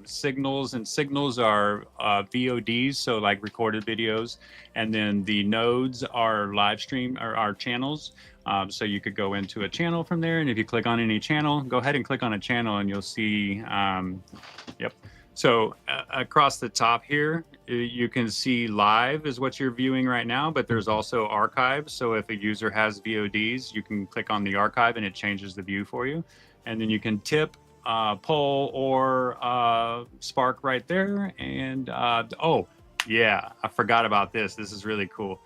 signals, and signals are VODs, so like recorded videos. And then the nodes are live stream or our channels. So you could go into a channel from there. And if you click on any channel, go ahead and click on a channel and you'll see, yep. So across the top here, you can see live is what you're viewing right now, but there's also archives. So if a user has VODs, you can click on the archive and it changes the view for you. And then you can tip, poll, or Spark right there. And oh, yeah, I forgot about this. This is really cool.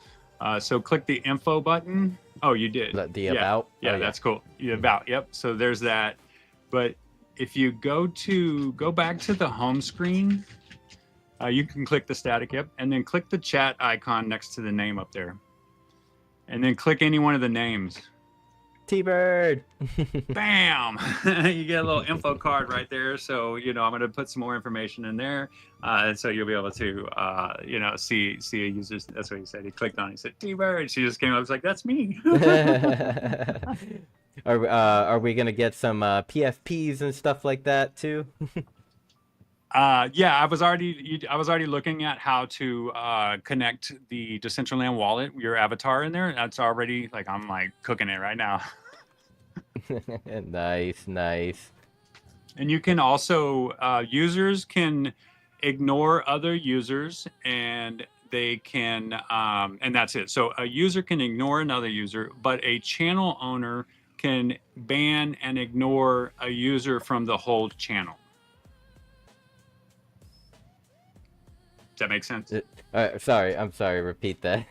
So click the info button. Oh, you did. The about? Yeah, that's cool. The about, yep. So there's that. But if you go back to the home screen, you can click the static, yep, and then click the chat icon next to the name up there. And then click any one of the names. T-Bird! Bam! You get a little info card right there. So, I'm going to put some more information in there. And so you'll be able to, see a user's, that's what he said. He clicked on it, he said, T-Bird. She just came up, I was like, that's me. Are we gonna get some PFPs and stuff like that too? Yeah, I was already looking at how to connect the Decentraland wallet, your avatar in there. That's already I'm cooking it right now. Nice. And you can also users can ignore other users, and they can and that's it. So a user can ignore another user, but a channel owner can ban and ignore a user from the whole channel. Does that make sense? I'm sorry, repeat that.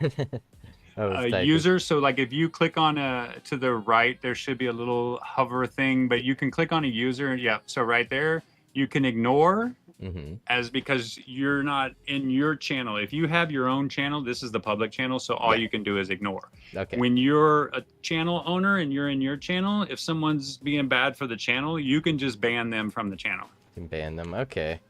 A user, so if you click on to the right, there should be a little hover thing, but you can click on a user. Yeah, so right there, you can ignore as because you're not in your channel. If you have your own channel, this is the public channel, so all you can do is ignore. Okay. When you're a channel owner and you're in your channel, if someone's being bad for the channel, you can just ban them from the channel. You can ban them, okay.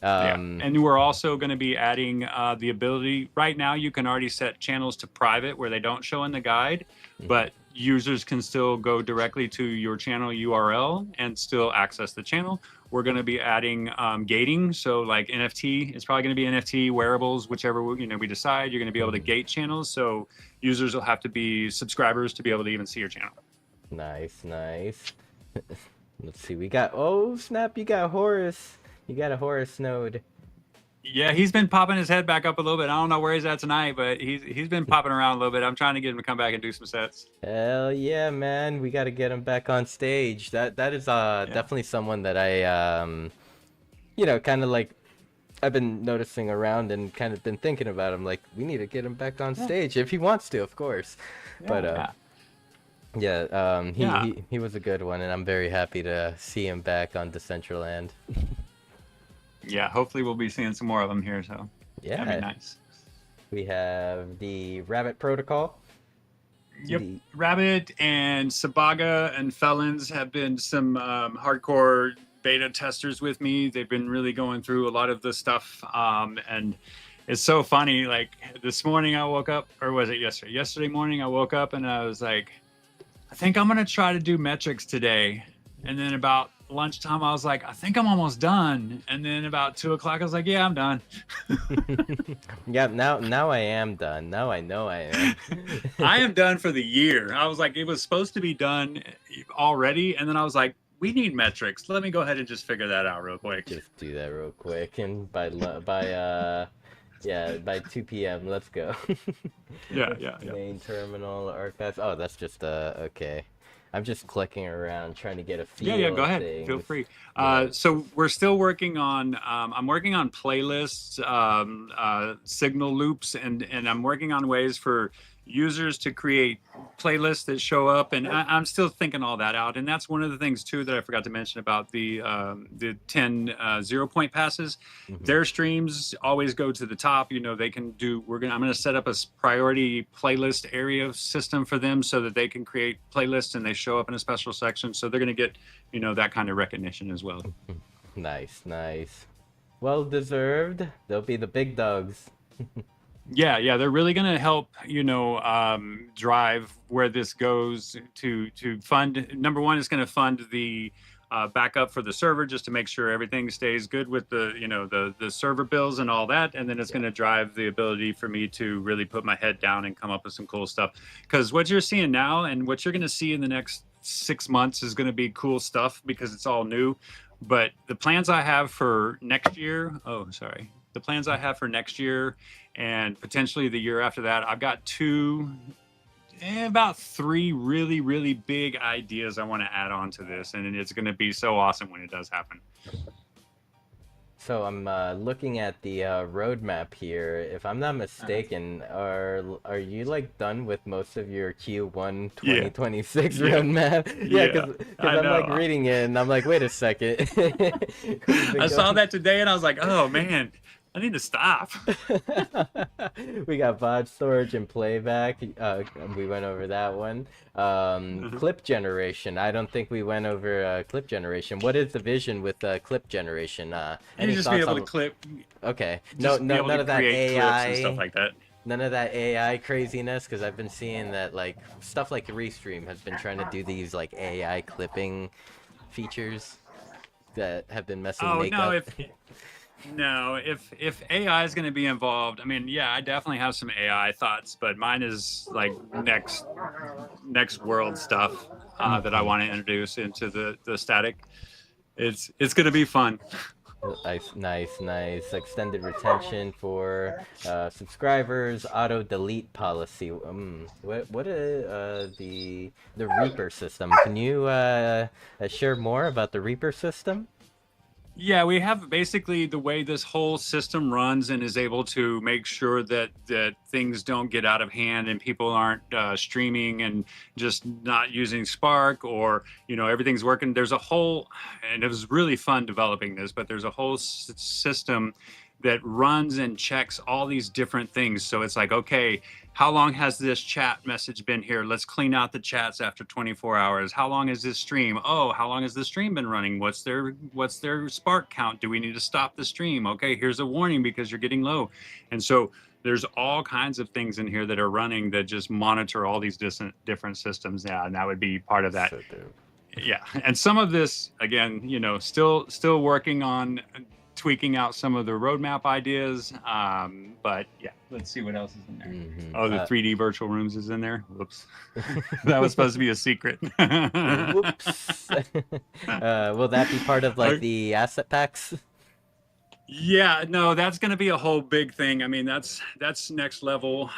Yeah. And we're also going to be adding the ability, right now you can already set channels to private where they don't show in the guide, but users can still go directly to your channel URL and still access the channel. We're going to be adding gating, so like NFT, it's probably going to be NFT, wearables, whichever we decide. You're going to be able to gate channels, so users will have to be subscribers to be able to even see your channel. Nice. Let's see, we got, oh snap, you got Horus. You got a Horus node. Yeah, he's been popping his head back up a little bit. I don't know where he's at tonight, but he's been popping around a little bit. I'm trying to get him to come back and do some sets. Hell yeah, man. We got to get him back on stage. That is definitely someone that I kind of I've been noticing around and kind of been thinking about him. Like, we need to get him back on stage if he wants to, of course. But he was a good one, and I'm very happy to see him back on Decentraland. Yeah, hopefully we'll be seeing some more of them here. So that'd be Yeah, nice. we have the Rabbit Protocol. Yep. Rabbit and Sabaga and Felons have been some hardcore beta testers with me. They've been really going through a lot of the stuff. And it's so funny. Like this morning I woke up, or was it yesterday? Yesterday morning I woke up and I was like, I think I'm going to try to do metrics today. And then about lunchtime, I was like, I think I'm almost done. And then about 2 o'clock, I was like, yeah, I'm done. Yeah, now I am done. Now I know I am. I am done for the year. I was like, it was supposed to be done already. And then I was like, we need metrics. Let me go ahead and just figure that out real quick. Just do that real quick, and by 2 p.m. let's go. Yeah. Main terminal archives. Oh, that's just okay. I'm just clicking around trying to get a feel. Yeah, go ahead. Things. Feel free. Yeah. So we're still working on, I'm working on playlists, signal loops, and I'm working on ways for users to create playlists that show up. And I'm still thinking all that out. And that's one of the things too that I forgot to mention about the 10 0-point passes. Mm-hmm. Their streams always go to the top. You know, they can do, I'm going to set up a priority playlist area system for them so that they can create playlists and they show up in a special section. So they're going to get, you know, that kind of recognition as well. Nice. Well deserved. They'll be the big dogs. Yeah, they're really going to help, you know, drive where this goes to fund. Number one, it's going to fund the backup for the server just to make sure everything stays good with the, you know, the server bills and all that. And then it's going to drive the ability for me to really put my head down and come up with some cool stuff. Because what you're seeing now and what you're going to see in the next 6 months is going to be cool stuff because it's all new. But the plans I have for next year, the plans I have for next year and potentially the year after that, I've got about 3 really, really big ideas I want to add on to this. And it's going to be so awesome when it does happen. So I'm looking at the roadmap here. If I'm not mistaken, are you like done with most of your Q1 2026 roadmap? Yeah, because I'm like reading it and I'm like, wait a second. I saw that today and I was like, oh man, I need to stop. We got VOD storage and playback. We went over that one. Clip generation. I don't think we went over clip generation. What is the vision with clip generation? You just be able to clip. Okay. None of that AI and stuff like that. None of that AI craziness, because I've been seeing that like stuff like Restream has been trying to do these like AI clipping features that have been messing makeup. No, if AI is going to be involved, I mean, yeah, I definitely have some AI thoughts, but mine is like next world stuff that I want to introduce into the static. It's going to be fun. Nice. Extended retention for subscribers. Auto delete policy. What the Reaper system? Can you share more about the Reaper system? Yeah, we have basically the way this whole system runs and is able to make sure that things don't get out of hand and people aren't streaming and just not using Spark, or, you know, everything's working. There's a whole, and it was really fun developing this, but there's a whole system that runs and checks all these different things. So it's like, okay, how long has this chat message been here? Let's clean out the chats after 24 hours. How long is this stream? Oh, how long has the stream been running? What's their Spark count? Do we need to stop the stream? Okay, here's a warning because you're getting low. And so there's all kinds of things in here that are running that just monitor all these different systems. Yeah, and that would be part of that. So yeah, and some of this, again, you know, still working on tweaking out some of the roadmap ideas, but yeah, let's see what else is in there. Oh, the 3D virtual rooms is in there. Whoops. That was supposed to be a secret. Whoops. Will that be part of like the asset packs? Yeah, no, that's going to be a whole big thing. I mean, that's next level.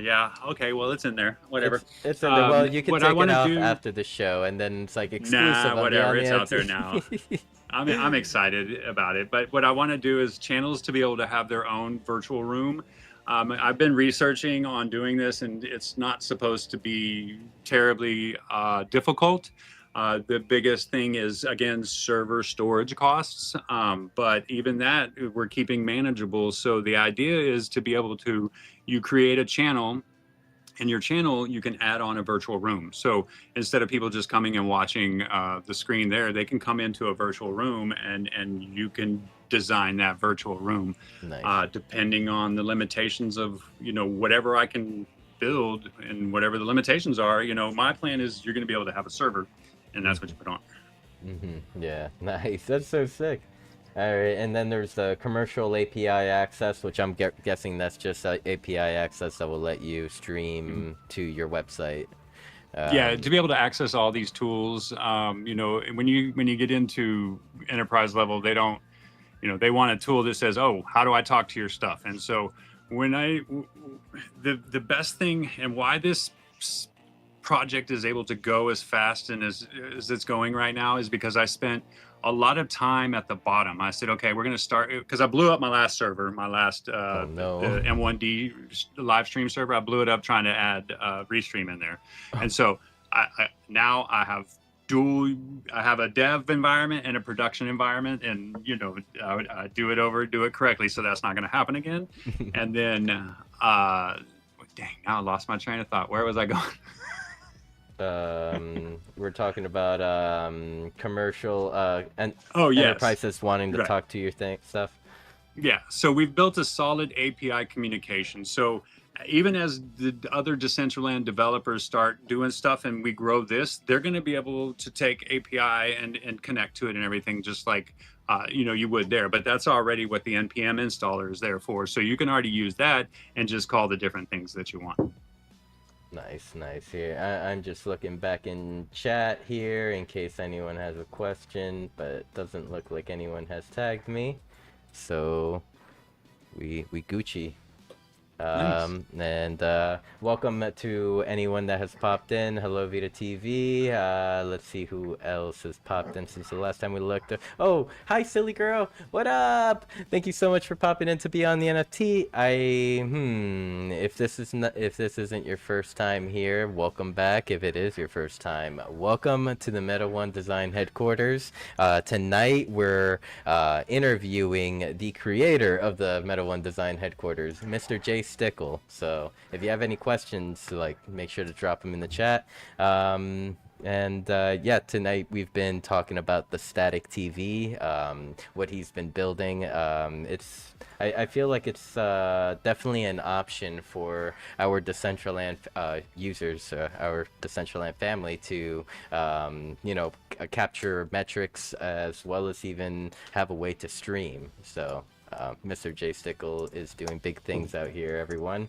Yeah, okay, well, it's in there. Whatever. It's in there. Well, you can take it off after the show, and then it's like exclusive. Nah, whatever. It's out there now. I'm excited about it. But what I want to do is channels to be able to have their own virtual room. I've been researching on doing this, and it's not supposed to be terribly difficult. The biggest thing is, again, server storage costs. But even that, we're keeping manageable. So the idea is to be able to, you create a channel, and your channel, you can add on a virtual room. So instead of people just coming and watching the screen there, they can come into a virtual room, and you can design that virtual room Nice. depending on the limitations of, whatever I can build and whatever the limitations are. My plan is you're going to be able to have a server, and that's what you put on. Yeah, nice. That's so sick. All right, and then there's the commercial API access, which I'm guessing that's just API access that will let you stream to your website. Yeah, to be able to access all these tools, when you get into enterprise level, they don't, they want a tool that says, oh, how do I talk to your stuff? And so the best thing, and why this project is able to go as fast and as it's going right now, is because I spent a lot of time at the bottom. I said, okay, we're going to start, because I blew up my last server, my last Oh no. the M1D live stream server. I blew it up trying to add Restream in there. And so now I have a dev environment and a production environment, and I do it correctly, so that's not going to happen again. And then dang, now I lost my train of thought. Where was I going? We're talking about commercial and Oh, yes. enterprises wanting to Right. talk to your stuff. Yeah, so we've built a solid API communication. So even as the other Decentraland developers start doing stuff and we grow this, they're going to be able to take API and connect to it and everything, just like you would there. But that's already what the NPM installer is there for. So you can already use that and just call the different things that you want. Nice. Here, I'm just looking back in chat here in case anyone has a question, but it doesn't look like anyone has tagged me, so we Gucci. Nice. And welcome to anyone that has popped in. Hello, Vita TV. Let's see who else has popped in since the last time we looked. Oh, hi, silly girl. What up? Thank you so much for popping in to be on the NFT. If this isn't your first time here, welcome back. If it is your first time, welcome to the Meta One Design headquarters. Tonight we're interviewing the creator of the Meta One Design headquarters, MrJStickel. So if you have any questions, make sure to drop them in the chat. Yeah, tonight we've been talking about the static TV, what he's been building. I feel like it's definitely an option for our Decentraland users, our Decentraland family, to capture metrics as well as even have a way to stream. So MrJStickel is doing big things out here, everyone.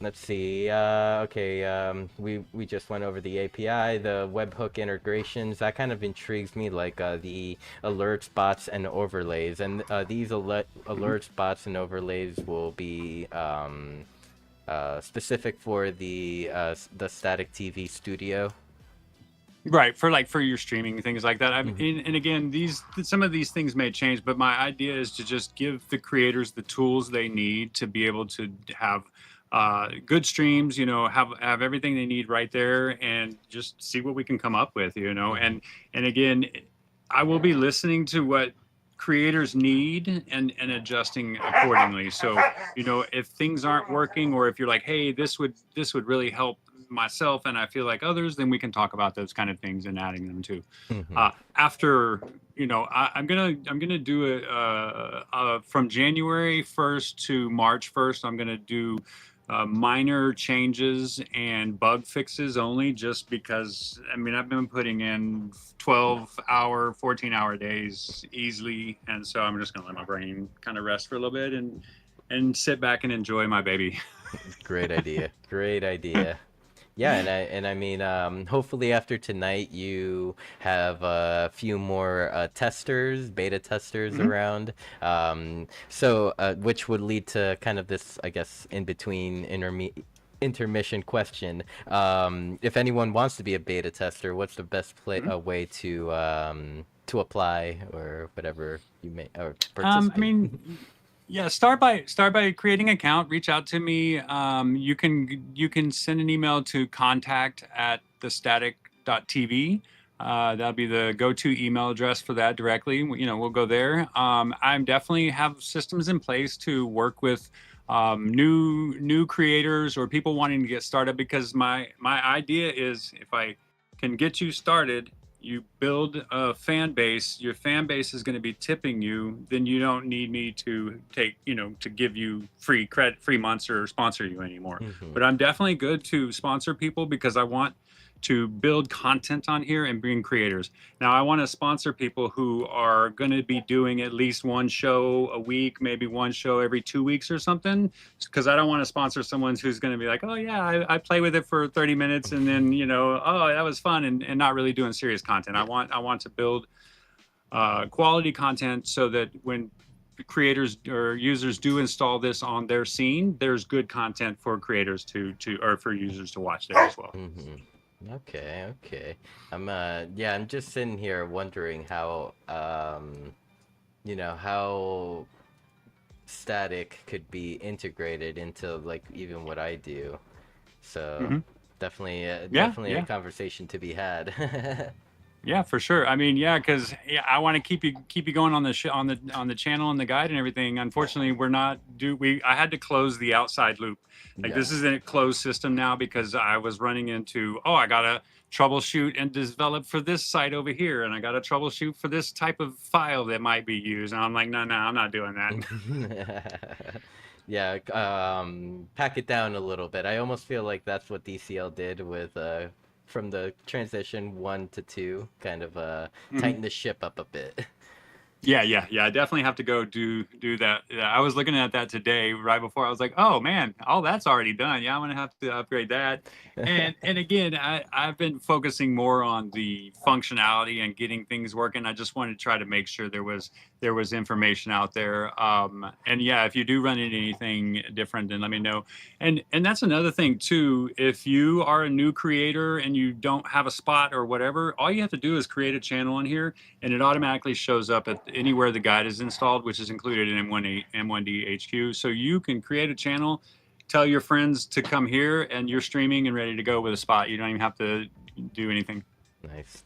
Let's see. Okay, we just went over the API, the webhook integrations. That kind of intrigues me, like the alerts, bots, and overlays. And these alerts, bots, and overlays will be specific for the static TV studio. Right, for your streaming, things like that. And again, some of these things may change, but my idea is to just give the creators the tools they need to be able to have good streams, have everything they need right there, and just see what we can come up with, And again, I will be listening to what creators need and adjusting accordingly. So, if things aren't working, or if you're like, hey, this would really help myself and I feel like others, then we can talk about those kind of things and adding them too. After I'm gonna do it from January 1st to March 1st. I'm gonna do minor changes and bug fixes only, just because I've been putting in 12-hour 14-hour days easily, and so I'm just gonna let my brain kind of rest for a little bit and sit back and enjoy my baby. Great idea. Yeah, hopefully after tonight you have a few more beta testers around. Which would lead to kind of this, I guess, in between intermission question. If anyone wants to be a beta tester, what's the best way to apply, or whatever you may, or participate? Yeah, start by creating an account. Reach out to me. You can send an email to contact@thestatic SinfulMeatStick.tv. That'll be the go-to email address for that directly. We'll go there. I'm definitely have systems in place to work with new creators or people wanting to get started, because my idea is, if I can get you started, you build a fan base, your fan base is going to be tipping you, then you don't need me to to give you free credit, free months, or sponsor you anymore. But I'm definitely good to sponsor people, because I want to build content on here and bring creators. Now, I want to sponsor people who are going to be doing at least one show a week, maybe one show every 2 weeks or something, because I don't want to sponsor someone who's going to be like, oh yeah, I play with it for 30 minutes and then, oh, that was fun, and not really doing serious content. I want to build quality content, so that when creators or users do install this on their scene, there's good content for creators to or for users to watch there as well. Okay. I'm just sitting here wondering how how static could be integrated into like even what I do. So definitely definitely a conversation to be had. Yeah, for sure. I mean, yeah, because I want to keep you going on the on the channel and the guide and everything. Unfortunately, I had to close the outside loop. Like, this is a closed system now, because I was running into, I gotta troubleshoot and develop for this site over here, and I gotta troubleshoot for this type of file that might be used. And I'm like, no, I'm not doing that. Yeah, pack it down a little bit. I almost feel like that's what DCL did with from the transition 1 to 2, kind of tighten the ship up a bit. Yeah. I definitely have to go do that. Yeah, I was looking at that today, right before. I was like, oh man, all that's already done. Yeah, I'm gonna have to upgrade that. And again, I've been focusing more on the functionality and getting things working. I just wanted to try to make sure there was information out there. And yeah, if you do run into anything different, then let me know. And that's another thing too. If you are a new creator and you don't have a spot or whatever, all you have to do is create a channel in here, and it automatically shows up at anywhere the guide is installed, which is included in M1D HQ. So you can create a channel, tell your friends to come here, and you're streaming and ready to go with a spot. You don't even have to do anything.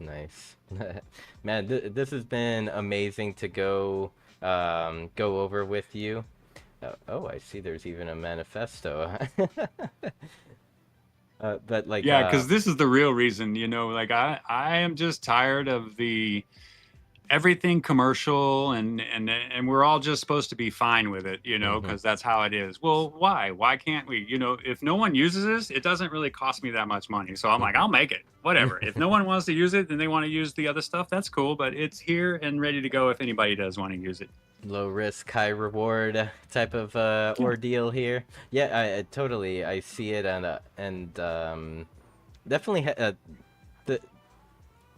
Nice. Man, this has been amazing to go over with you. Oh, I see there's even a manifesto. But like, yeah, because this is the real reason, like I am just tired of the everything commercial, and we're all just supposed to be fine with it, because that's how it is. Well, why can't we? If no one uses this, it doesn't really cost me that much money, so I'm like, I'll make it, whatever. If no one wants to use it and they want to use the other stuff, that's cool, but it's here and ready to go if anybody does want to use it. Low risk, high reward type of ordeal here. Yeah, I totally, I see it, and definitely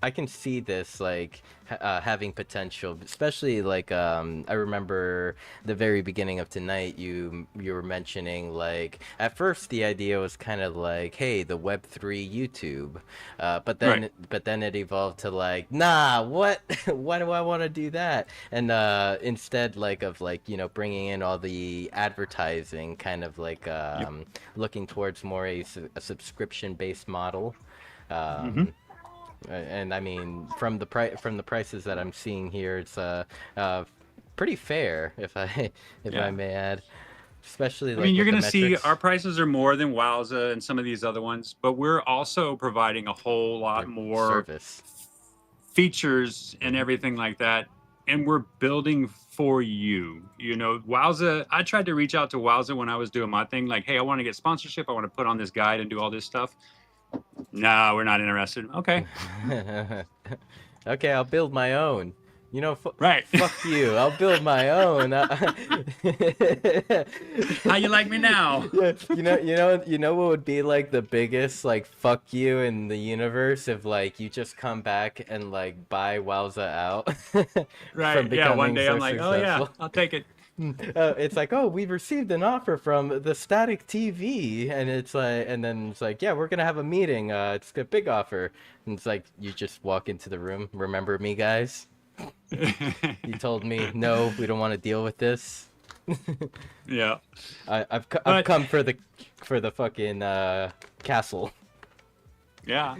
I can see this like having potential, especially like I remember the very beginning of tonight, you were mentioning like at first the idea was kind of like, hey, the Web3 YouTube, but then it evolved to like, nah, what why do I want to do that? And instead like of like bringing in all the advertising, kind of like looking towards more a subscription based model. And I mean, from the prices that I'm seeing here, it's pretty fair, if I may add. Especially, like, I mean, you're gonna see our prices are more than Wowza and some of these other ones, but we're also providing a whole lot more service, features, and everything like that. And we're building for you. Wowza, I tried to reach out to Wowza when I was doing my thing, like, hey, I want to get sponsorship, I want to put on this guide and do all this stuff. No, we're not interested. Okay. Okay, I'll build my own. Right. Fuck you. I'll build my own. How you like me now? Yeah, what would be like the biggest like fuck you in the universe if like you just come back and like buy Wowza out. Right. Yeah. One day I'm like, oh yeah, I'll take it. It's like, oh, we've received an offer from the Static TV, and it's like, and then it's like, yeah, we're gonna have a meeting. It's a big offer, and it's like, you just walk into the room. Remember me, guys? You told me no, we don't want to deal with this. Yeah. I've come for the fucking castle. Yeah.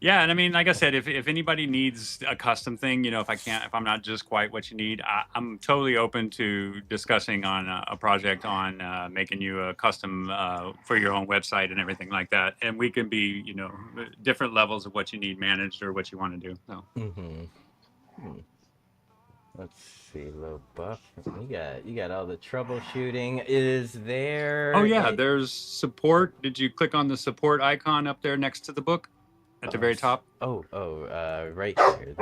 Yeah, and I mean, like I said, if anybody needs a custom thing, if I'm not just quite what you need, I'm totally open to discussing on a project on making you a custom for your own website and everything like that. And we can be, different levels of what you need managed or what you want to do. So. Mm-hmm. Hmm. Let's see, low buff. You got all the troubleshooting. Is Oh there yeah, a there's support. Did you click on the support icon up there next to the book at the very top? right here.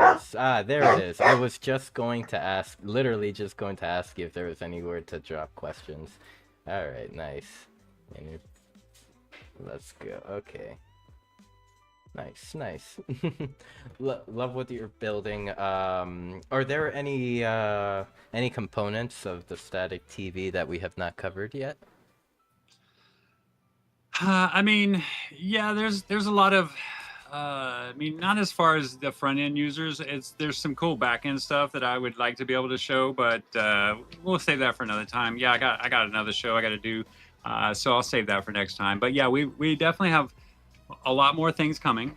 There it is. I was just going to ask, literally just going to ask you if there was anywhere to drop questions. All right, nice. And let's go. Okay. Nice, nice. Love what you're building. Are there any components of the static TV that we have not covered yet? I mean, yeah, there's a lot of, I mean, not as far as the front end users. There's some cool back end stuff that I would like to be able to show, but we'll save that for another time. Yeah, I got another show I got to do, so I'll save that for next time. But yeah, we definitely have a lot more things coming.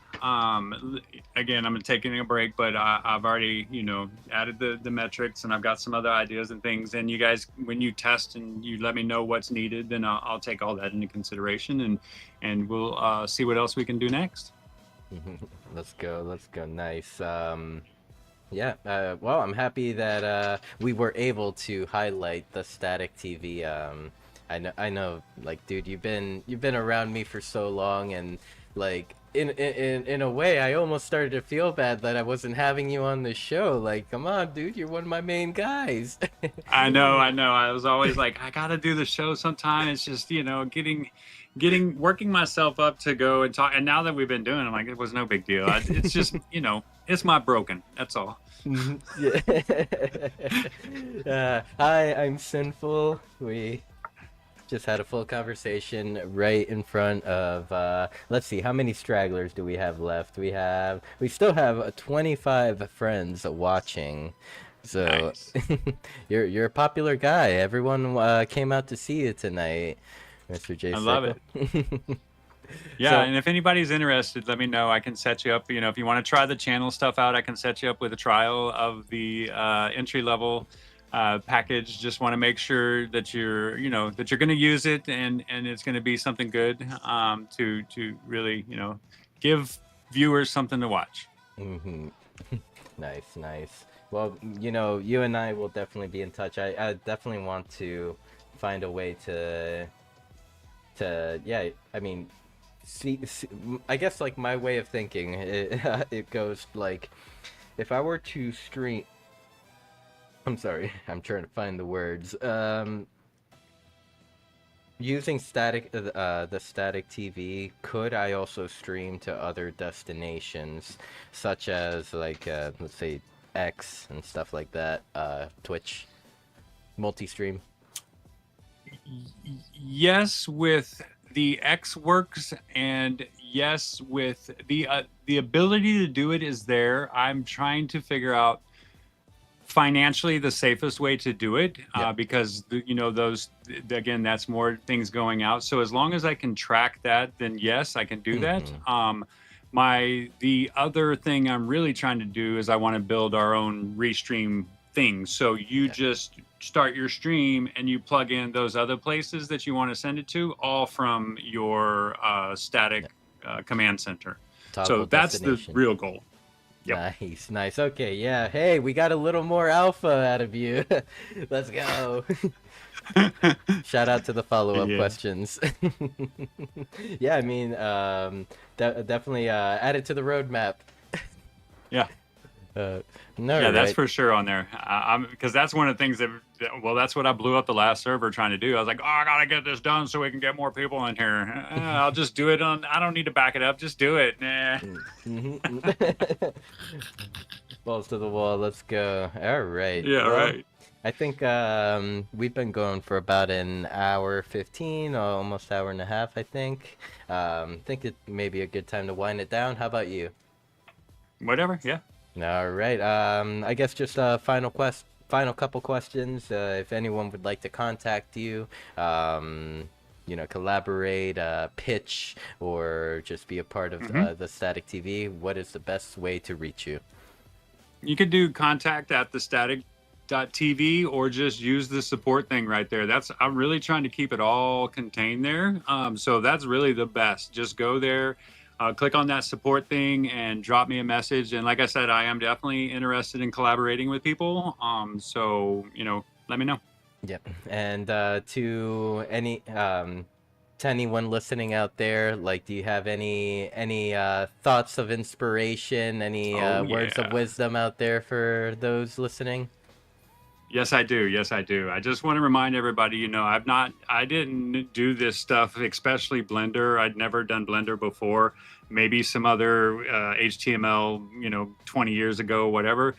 Again, I'm taking a break, but I've already, added the metrics, and I've got some other ideas and things. And you guys, when you test and you let me know what's needed, then I'll take all that into consideration, and we'll see what else we can do next. Let's go. Let's go. Nice. Yeah. Well, I'm happy that we were able to highlight the static TV. I know, like, dude, you've been around me for so long, and like in a way, I almost started to feel bad that I wasn't having you on the show. Like, come on, dude, you're one of my main guys. I know, I know. I was always like, I gotta do the show sometime. It's just, working myself up to go and talk. And now that we've been doing it, I'm like, it was no big deal. It's just, it's my broken. That's all. Yeah. Hi, I'm Sinful. We just had a full conversation right in front of let's see, how many stragglers do we have left? We still have 25 friends watching. So Nice. you're a popular guy. Everyone came out to see you tonight, Mr. J I love Stickle. it. Yeah, So and if anybody's interested, let me know. I can set you up. If you want to try the channel stuff out, I can set you up with a trial of the entry level package. Just want to make sure that you're going to use it, and it's going to be something good to really give viewers something to watch. hmm Nice, nice. Well, you and I will definitely be in touch. I definitely want to find a way to yeah, I mean, see, I guess, like, my way of thinking, it goes like, if I were to stream, I'm sorry, I'm trying to find the words. Using the static TV, could I also stream to other destinations, such as, like, let's say X and stuff like that, Twitch, multi-stream? Yes, with the X works, and yes, with the ability to do it is there. I'm trying to figure out financially the safest way to do it, Yeah. because those, again, that's more things going out. So as long as I can track that, then yes, I can do that. hmm The other thing I'm really trying to do is I want to build our own restream thing. So you Yeah. just start your stream and you plug in those other places that you want to send it to, all from your static Yeah. command center. So Toggle that's the destination. real goal. Yep. Nice, nice. Okay, yeah. Hey, we got a little more alpha out of you. Let's go. Shout out to the follow-up Yeah. questions. Yeah, I mean, definitely add it to the roadmap. Yeah. Uh, Yeah, no, that's right? for sure on there. I'm because that's one of the things well, that's what I blew up the last server trying to do. I was like, oh, I gotta get this done so we can get more people in here. I'll just do it on. I don't need to back it up. Just do it. Nah. Mm-hmm. Balls to the wall. Let's go. All right. Yeah. Well, Right. I think we've been going for about an hour 15, or almost hour and a half, I think. Think it may be a good time to wind it down. How about you? Whatever. Yeah. All right. I guess just a final couple questions. If anyone would like to contact you, collaborate, pitch, or just be a part of Hmm. the Static TV, what is the best way to reach you? You could do contact at the static.tv or just use the support thing right there. I'm really trying to keep it all contained there. So that's really the best. Just go there, click on that support thing and drop me a message. And like I said, I am definitely interested in collaborating with people. So, let me know. Yep. And to anyone listening out there, like, do you have any thoughts of inspiration, any Oh, words of yeah. wisdom out there for those listening? Yes, I do. Yes, I do. I just want to remind everybody, I didn't do this stuff, especially Blender. I'd never done Blender before. Maybe some other HTML, 20 years ago, whatever.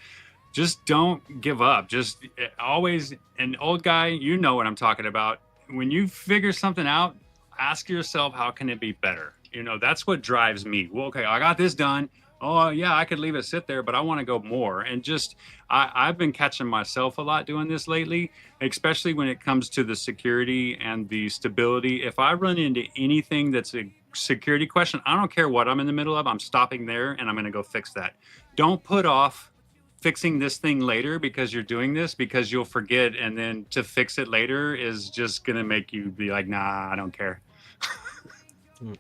Just don't give up. Just always, an old guy, you know what I'm talking about. When you figure something out, ask yourself, how can it be better? That's what drives me. Well, okay, I got this done. Oh, yeah, I could leave it sit there, but I want to go more. And just, I've been catching myself a lot doing this lately, especially when it comes to the security and the stability. If I run into anything that's a security question, I don't care what I'm in the middle of, I'm stopping there and I'm going to go fix that. Don't put off fixing this thing later because you're doing this, because you'll forget, and then to fix it later is just gonna make you be like, nah, I don't care. Mm.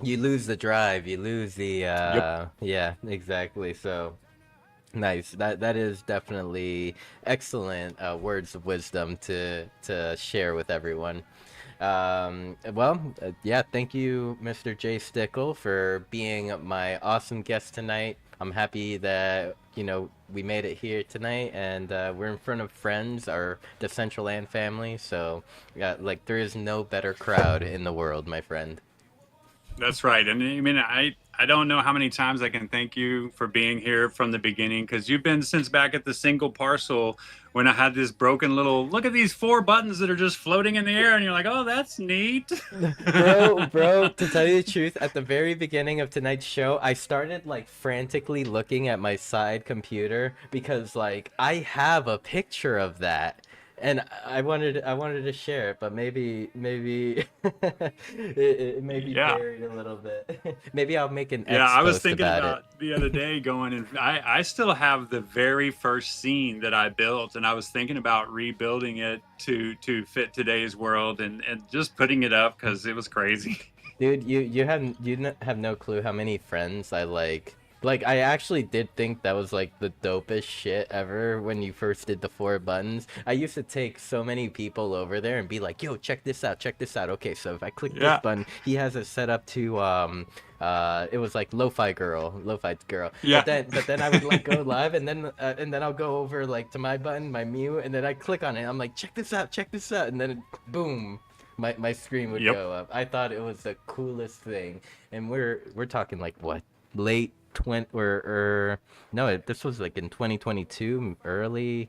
You lose the drive, you lose the Yep. yeah, exactly. So nice. That is definitely excellent words of wisdom to share with everyone. Yeah, thank you, MrJStickel, for being my awesome guest tonight. I'm happy that, we made it here tonight, and we're in front of friends, our Decentraland family. So, yeah, like, there is no better crowd in the world, my friend. That's right. And I mean, I don't know how many times I can thank you for being here from the beginning, because you've been since back at the single parcel when I had this broken little, look at these four buttons that are just floating in the air. And you're like, oh, that's neat. Bro, to tell you the truth, at the very beginning of tonight's show, I started like frantically looking at my side computer because like I have a picture of that. And I wanted to share it, but maybe it may be Yeah. buried a little bit. Maybe I'll make an Yeah, X I was post thinking about it. about the other day going, and I still have the very first scene that I built, and I was thinking about rebuilding it to fit today's world, and just putting it up because it was crazy. Dude, you have no clue how many friends I like. Like, I actually did think that was like the dopest shit ever when you first did the four buttons. I used to take so many people over there and be like, "Yo, check this out, check this out." Okay, so if I click this Yeah, button, he has it set up to it was like lo-fi girl. But yeah, then I would like go live, and then I'll go over like to my button, my Mew, and then I click on it. I'm like, check this out, and then boom, my screen would yep. go up. I thought it was the coolest thing, and we're talking like what, late 20 or no, this was like in 2022, early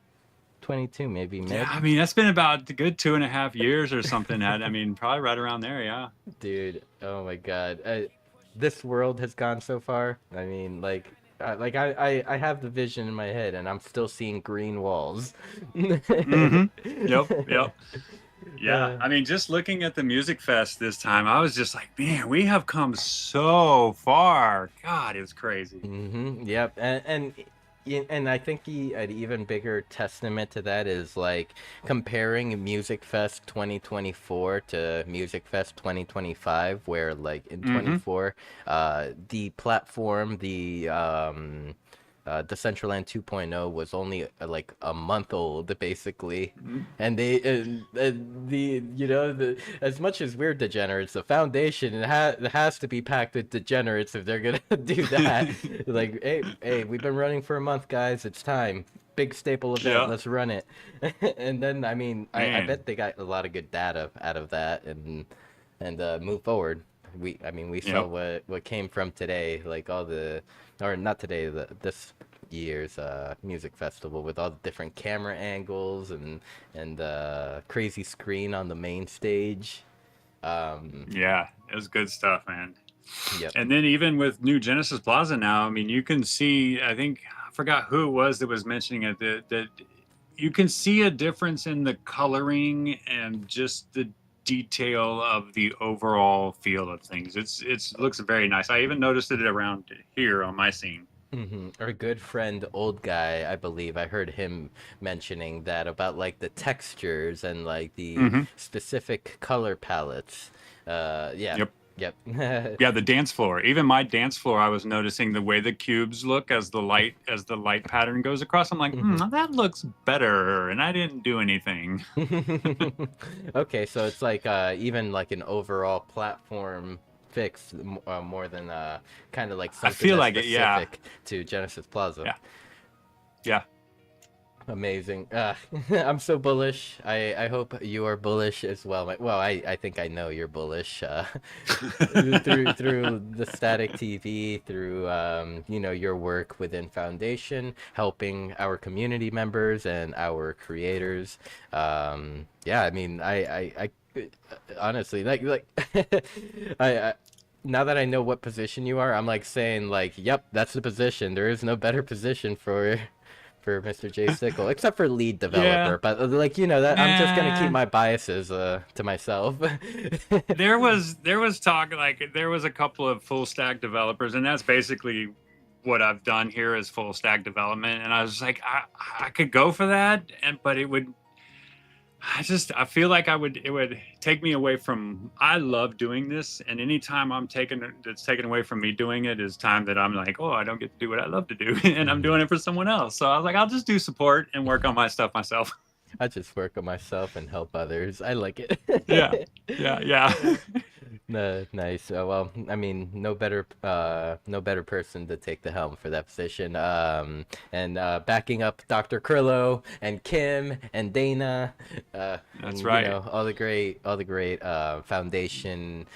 22, maybe Yeah, mid. I mean, that's been about a good 2.5 years or something. I mean, probably right around there. Yeah. Dude, oh my god, this world has gone so far. I mean, I have the vision in my head, and I'm still seeing green walls. Mm-hmm. Yep. Yep. Yeah, uh, I mean, just looking at the music fest this time, I was just like, man, we have come so far. God, it's crazy. Yep, and I think an even bigger testament to that is like comparing Music Fest 2024 to Music Fest 2025, where like in Mm-hmm. 24, the platform, the Decentraland 2.0 was only like a month old basically, and they the the as much as we're degenerates, the foundation it has to be packed with degenerates if they're gonna do that. Like, hey, we've been running for a month, guys. It's time. Big staple event. Yeah, Let's run it. And then I mean, I man. bet they got a lot of good data out of that and move forward. We saw Yep. what came from today, like all the, or not today, this year's music festival with all the different camera angles and crazy screen on the main stage. Um, Yeah, it was good stuff, man. yep. And then even with New Genesis Plaza now, I mean, you can see, I think, I forgot who it was that was mentioning it, that you can see a difference in the coloring and just detail of the overall feel of things. It's looks very nice. I even noticed it around here on my scene. Our good friend, old guy, I believe. I heard him mentioning that about like the textures and like the Hmm. specific color palettes. Yeah, Yep. yep. Yeah, the dance floor. Even my dance floor, I was noticing the way the cubes look as the light pattern goes across. I'm like, Mhm. that looks better, and I didn't do anything. Okay, so it's like even like an overall platform fix more than kind of like I something feel that's like it. Yeah, specific to Genesis Plaza. yeah, yeah. Amazing. I'm so bullish. I hope you are bullish as well. Well, I think I know you're bullish. Through the static TV, through your work within Foundation, helping our community members and our creators. Yeah, I mean, I honestly like I now that I know what position you are, I'm like saying like, yep, that's the position. There is no better position for MrJStickel, except for lead Yeah. developer. But like that I'm just gonna keep Nah. my biases to myself. There was talk, like there was a couple of full stack developers, and that's basically what I've done here is full stack development. And I was like, I could go for that, and but it would I feel like it would take me away from. I love doing this, and anytime that's taken away from me doing it is time that I'm like, oh, I don't get to do what I love to do, and I'm doing it for someone else. So I was like, I'll just do support and work on my stuff myself. I just work on myself and help others. I like it. Yeah, yeah, yeah. No, nice. Well, I mean, no better person to take the helm for that position. And backing up Dr. Krillo and Kim and Dana, That's and right. all the great foundation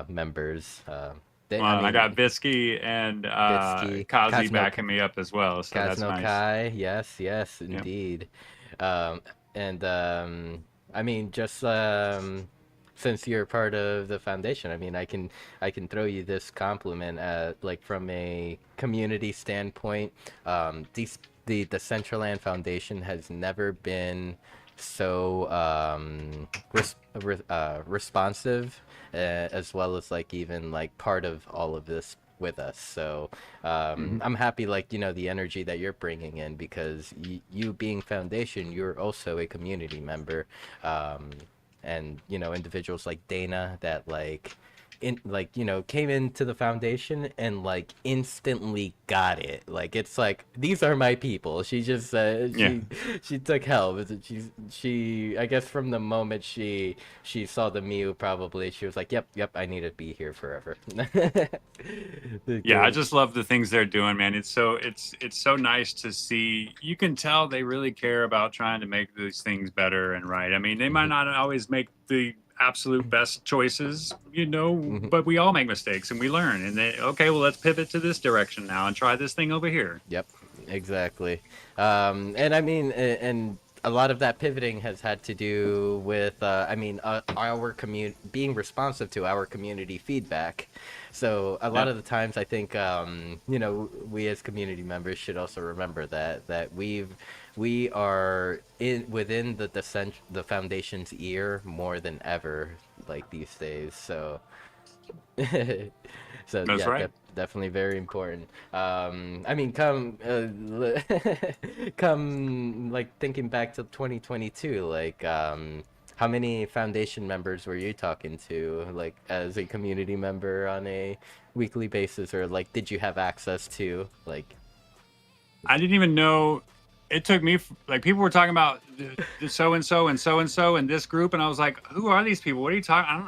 members. I Well, I got mean, Bisky and Bitsky, Kazi Kazno, backing me up as well, so that's Kazno nice. Kai, yes, yes, Yeah. indeed. And I mean, just since you're part of the foundation, I mean, I can throw you this compliment like from a community standpoint. The Decentraland Foundation has never been so responsive, as well as like even like part of all of this with us. So Hmm. I'm happy, like the energy that you're bringing in, because you being foundation, you're also a community member, um, and individuals like Dana that came into the foundation and like instantly got it. Like it's like these are my people. She just Yeah. she took help. She I guess from the moment she saw the Mew, probably she was like, yep, I need to be here forever. Yeah, I Okay. just love the things they're doing, man. It's so nice to see. You can tell they really care about trying to make these things better and right. I mean, they might Mhm, not always make the absolute best choices, mhm. but we all make mistakes and we learn. And they, okay, well, let's pivot to this direction now and try this thing over here. Yep, exactly. And I mean, and a lot of that pivoting has had to do with, I mean, our community being responsive to our community feedback. So a lot Yep. of the times, I think, we as community members should also remember that we are within the foundation's ear more than ever, like these days. So. So That's yeah, right. definitely very important. I mean, come like thinking back to 2022, like how many foundation members were you talking to, like as a community member on a weekly basis, or like did you have access to like? I didn't even know. It took me like people were talking about the so and so and so and so in this group, and I was like, "Who are these people? What are you talking? I don't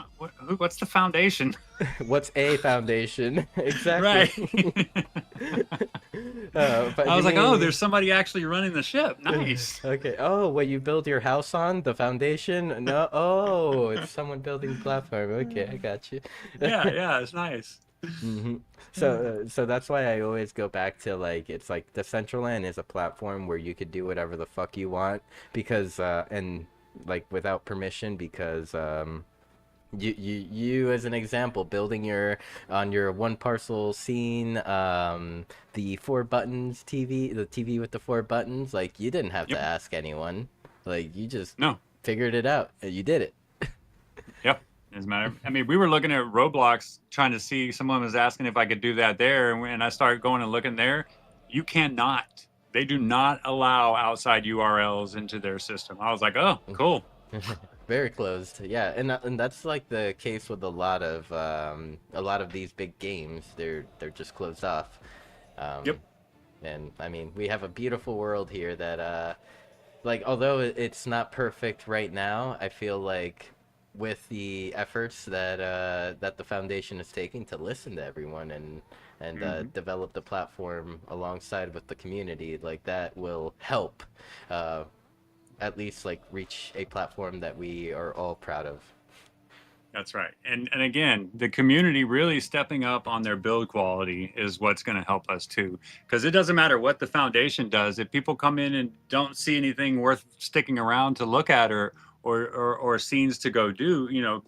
know. What's the foundation?" What's a foundation? Exactly. Right. But I you was like, "Oh, mean? there's somebody actually running the ship. Nice." Okay. Oh, what you build your house on? The foundation? No. Oh, it's someone building the platform. Okay, I got you. Yeah, yeah, it's nice. So that's why I always go back to like it's like Decentraland is a platform where you could do whatever the fuck you want, because and like without permission, because you as an example, building your on your one parcel scene, the four buttons TV, the TV with the four buttons, like you didn't have to Yep. ask anyone, like you just No. figured it out and you did it. Yep. As a matter, I mean, we were looking at Roblox, trying to see. Someone was asking if I could do that there, and when I started going and looking there, you cannot. They do not allow outside URLs into their system. I was like, oh, cool. Very closed. Yeah, and that's like the case with a lot of these big games. They're just closed off. Yep. And I mean, we have a beautiful world here that like although it's not perfect right now, I feel like with the efforts that the foundation is taking to listen to everyone develop the platform alongside with the community, like that will help uh, at least like reach a platform that we are all proud of. That's right. And again, the community really stepping up on their build quality is what's going to help us too. Because it doesn't matter what the foundation does. If people come in and don't see anything worth sticking around to look at or scenes to go do,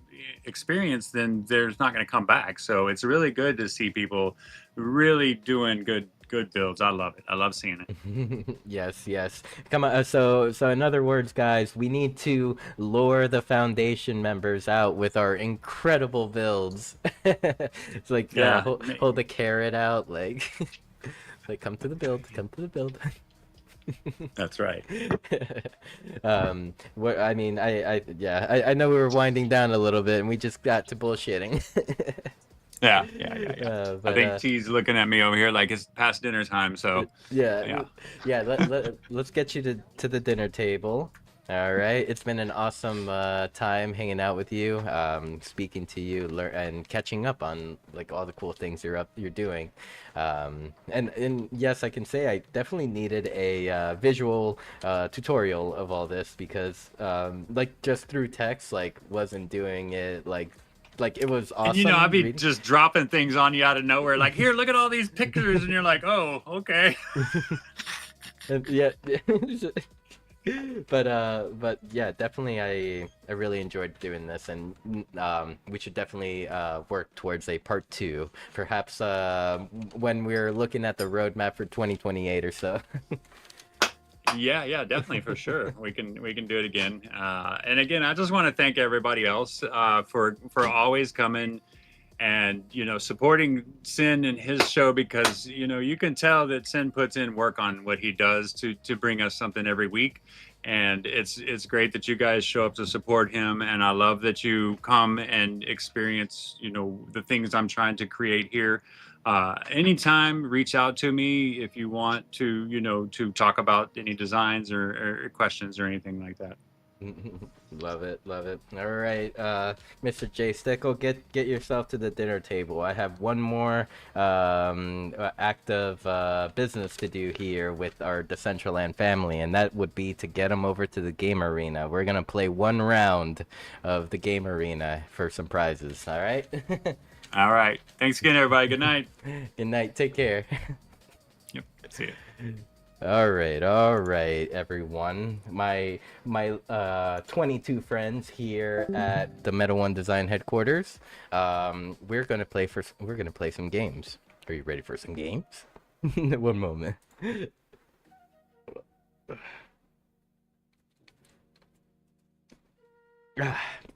experience, then there's not going to come back. So it's really good to see people really doing good builds. I love it. I love seeing it. Yes, yes. Come on. So in other words, guys, we need to lure the foundation members out with our incredible builds. It's like Yeah. hold the carrot out, like like come to the build, come to the build. That's right. What I mean, I know we were winding down a little bit, and we just got to bullshitting. Yeah. But, I think T's looking at me over here like it's past dinner time. So yeah. Let's get you to the dinner table. All right. It's been an awesome time hanging out with you, speaking to you, and catching up on like all the cool things you're doing. And yes, I can say I definitely needed a visual tutorial of all this because like just through text like wasn't doing it like it was awesome. And I'd be reading. just dropping things on you out of nowhere, like, here, look at all these pictures, and you're like, oh, okay. Yeah. But yeah, definitely I really enjoyed doing this, and we should definitely work towards a part 2, perhaps when we're looking at the roadmap for 2028 or so. Yeah, definitely, for sure. We can do it again. And again, I just want to thank everybody else for always coming and supporting Sin and his show, because you can tell that Sin puts in work on what he does to bring us something every week. And it's great that you guys show up to support him, and I love that you come and experience the things I'm trying to create here. Anytime, reach out to me if you want to talk about any designs or questions or anything like that. Love it. All right, MrJStickel, get yourself to the dinner table. I have one more act of business to do here with our Decentraland family, and that would be to get them over to the game arena. We're gonna play one round of the game arena for some prizes. All right. All right. Thanks again, everybody. Good night. Good night. Take care. Yep. See you. All right, everyone. My 22 friends here at the Meta One Design headquarters. We're gonna play some games. Are you ready for some games? One moment.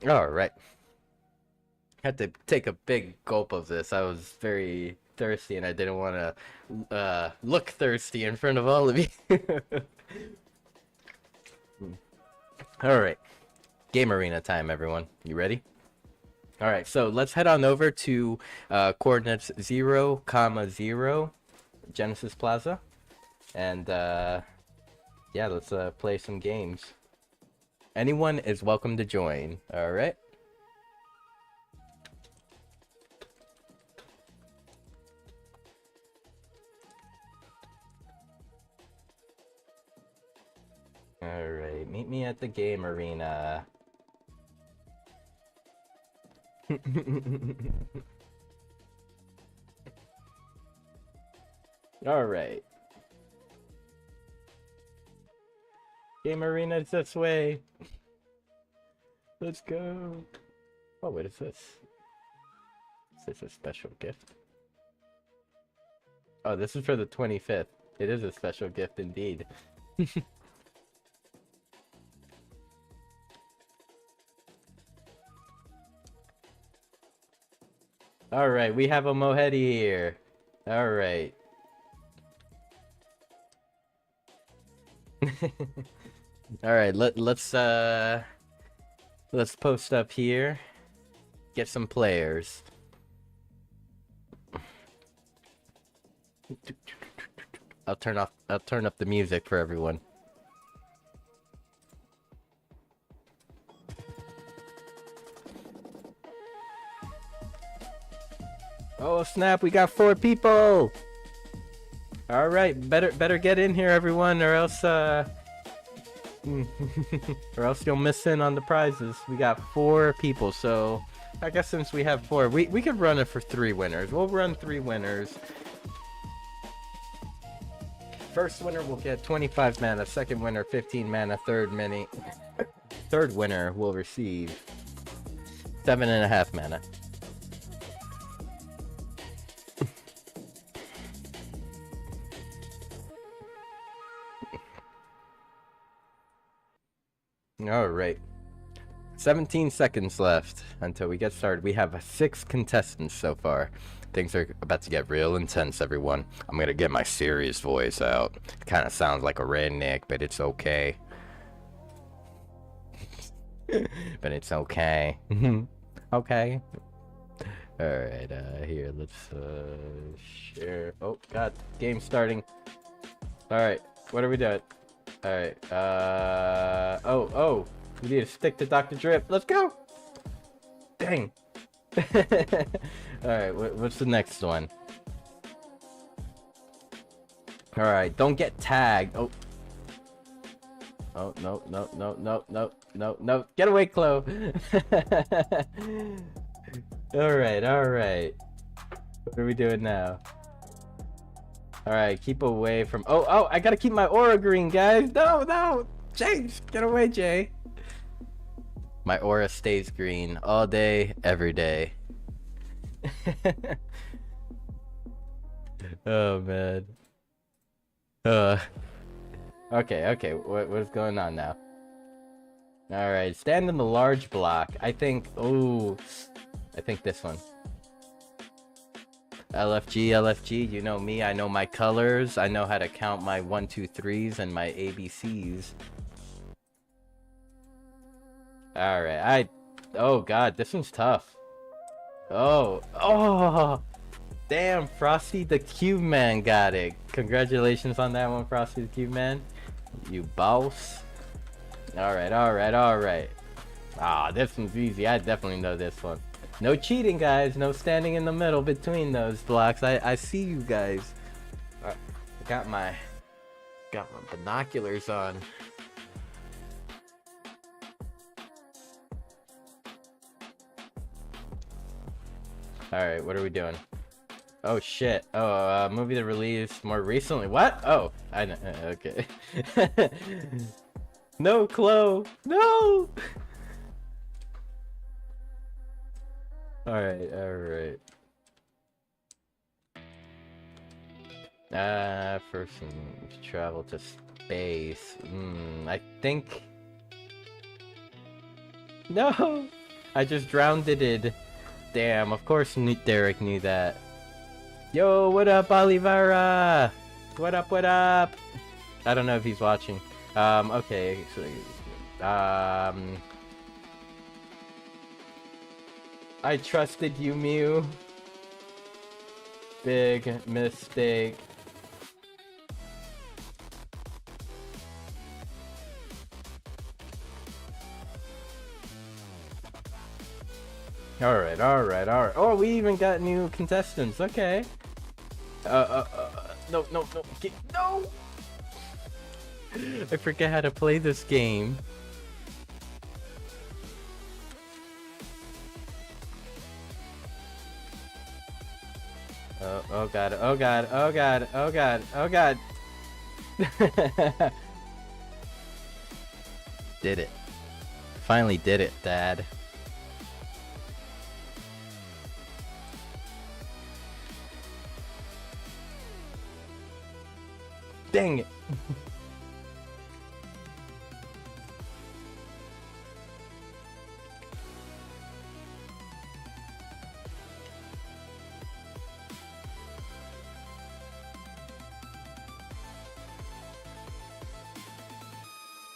All right. Had to take a big gulp of this. I was very thirsty, and I didn't want to look thirsty in front of all of you. All right, game arena time, everyone. You ready? All right, so let's head on over to coordinates 0, 0, Genesis Plaza, and yeah, let's play some games. Anyone is welcome to join. All right. Alright, meet me at the game arena. Alright. Game arena is this way. Let's go. Oh, what is this? Is this a special gift? Oh, this is for the 25th. It is a special gift indeed. All right, we have a Mohedi here. All right. All right, let's post up here. Get some players. I'll turn up the music for everyone. Oh snap, we got 4 people. All right, better get in here everyone, or else or else you'll miss in on the prizes. We got 4 people, so I guess since we have 4, we could run it for 3 winners. We'll run 3 winners. First winner will get 25 mana, second winner 15 mana, third winner will receive 7.5 mana. All right. 17 seconds left until we get started. We have 6 contestants so far. Things are about to get real intense, everyone. I'm gonna get my serious voice out. It kind of sounds like a redneck, but it's okay. But it's okay. Okay. Alright, here, let's, share. Oh, God, game's starting. Alright, what are we doing? Alright, oh, we need to stick to Dr. Drip. Let's go! Dang! Alright, what's the next one? Alright, don't get tagged. Oh. Oh, no. Get away, Chloe! Alright. What are we doing now? Alright, keep away from... Oh, I gotta keep my aura green, guys! No! Jay, get away, Jay! My aura stays green all day, every day. Oh, man. Okay, what's going on now? Alright, stand in the large block. I think this one. LFG, you know me, I know my colors, I know how to count my 1, 2, 3s and my ABCs. Alright, oh god, this one's tough. Oh, damn, Frosty the Cube Man got it. Congratulations on that one, Frosty the Cube Man. You boss. Alright. Ah, this one's easy, I definitely know this one. No cheating, guys. No standing in the middle between those blocks. I see you guys. I got my binoculars on. All right, what are we doing? Oh shit. Oh, movie that released more recently. What? Oh, I know. Okay. No, Chloe. No. Alright. First travel to space. I think... No! I just drowned it. Damn, of course Derek knew that. Yo, what up, Olivera? What up? I don't know if he's watching. Okay, so... I trusted you, Mew. Big mistake. Alright. Oh, we even got new contestants. Okay. No. No! I forget how to play this game. Oh god. Did it. Finally did it, Dad. Dang it.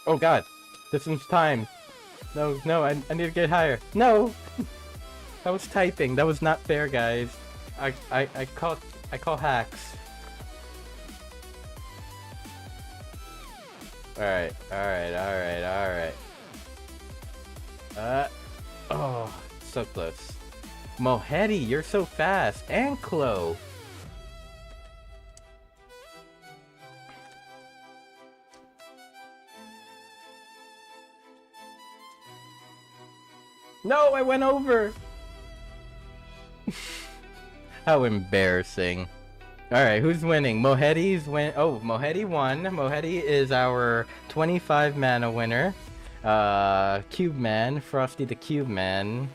Oh god. This one's time. No, no, I need to get higher. No! I was typing. That was not fair, guys. I call hacks. Alright, alright, alright, alright. Oh, so close. Mohedi, you're so fast. And Chloe. No, I went over! How embarrassing. Alright, who's winning? Mohedi's win. Oh, Mohedi won. Mohedi is our 25 mana winner. Cube Man, Frosty the Cube Man,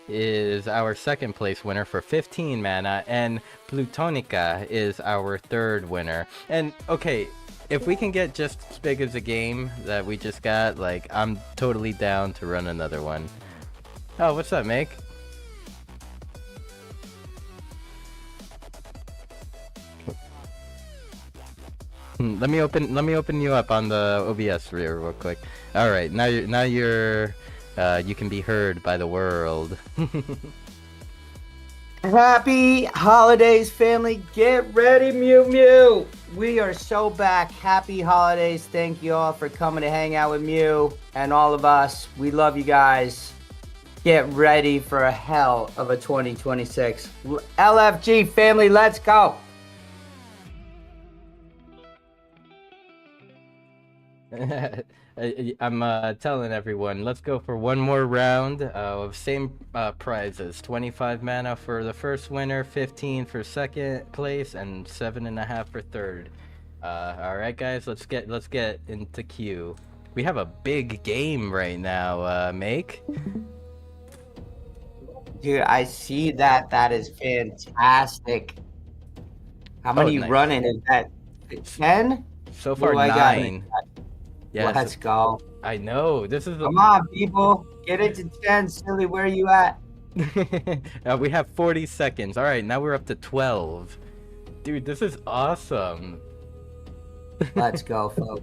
is our second place winner for 15 mana, and Plutonica is our third winner. And okay, if we can get just as big as a game that we just got, like, I'm totally down to run another one. Oh, what's up, Make? Let me open you up on the OBS real quick. All right, now you're you can be heard by the world. Happy holidays, family. Get ready, Mew Mew. We are so back. Happy holidays. Thank you all for coming to hang out with Mew and all of us. We love you guys. Get ready for a hell of a 2026. LFG family, let's go. I'm telling everyone, let's go for one more round of same prizes. 25 mana for the first winner, 15 for second place, and 7.5 for third. All right, guys, let's get into queue. We have a big game right now, Make. Dude, I see that. That is fantastic. How many you nice. running? Is that 10? So far, Ooh, I got 9. Yeah, let's go. I know. This is Come on, people. Get it to 10. Silly, where you at? we have 40 seconds. All right, now we're up to 12. Dude, this is awesome. Let's go, folks.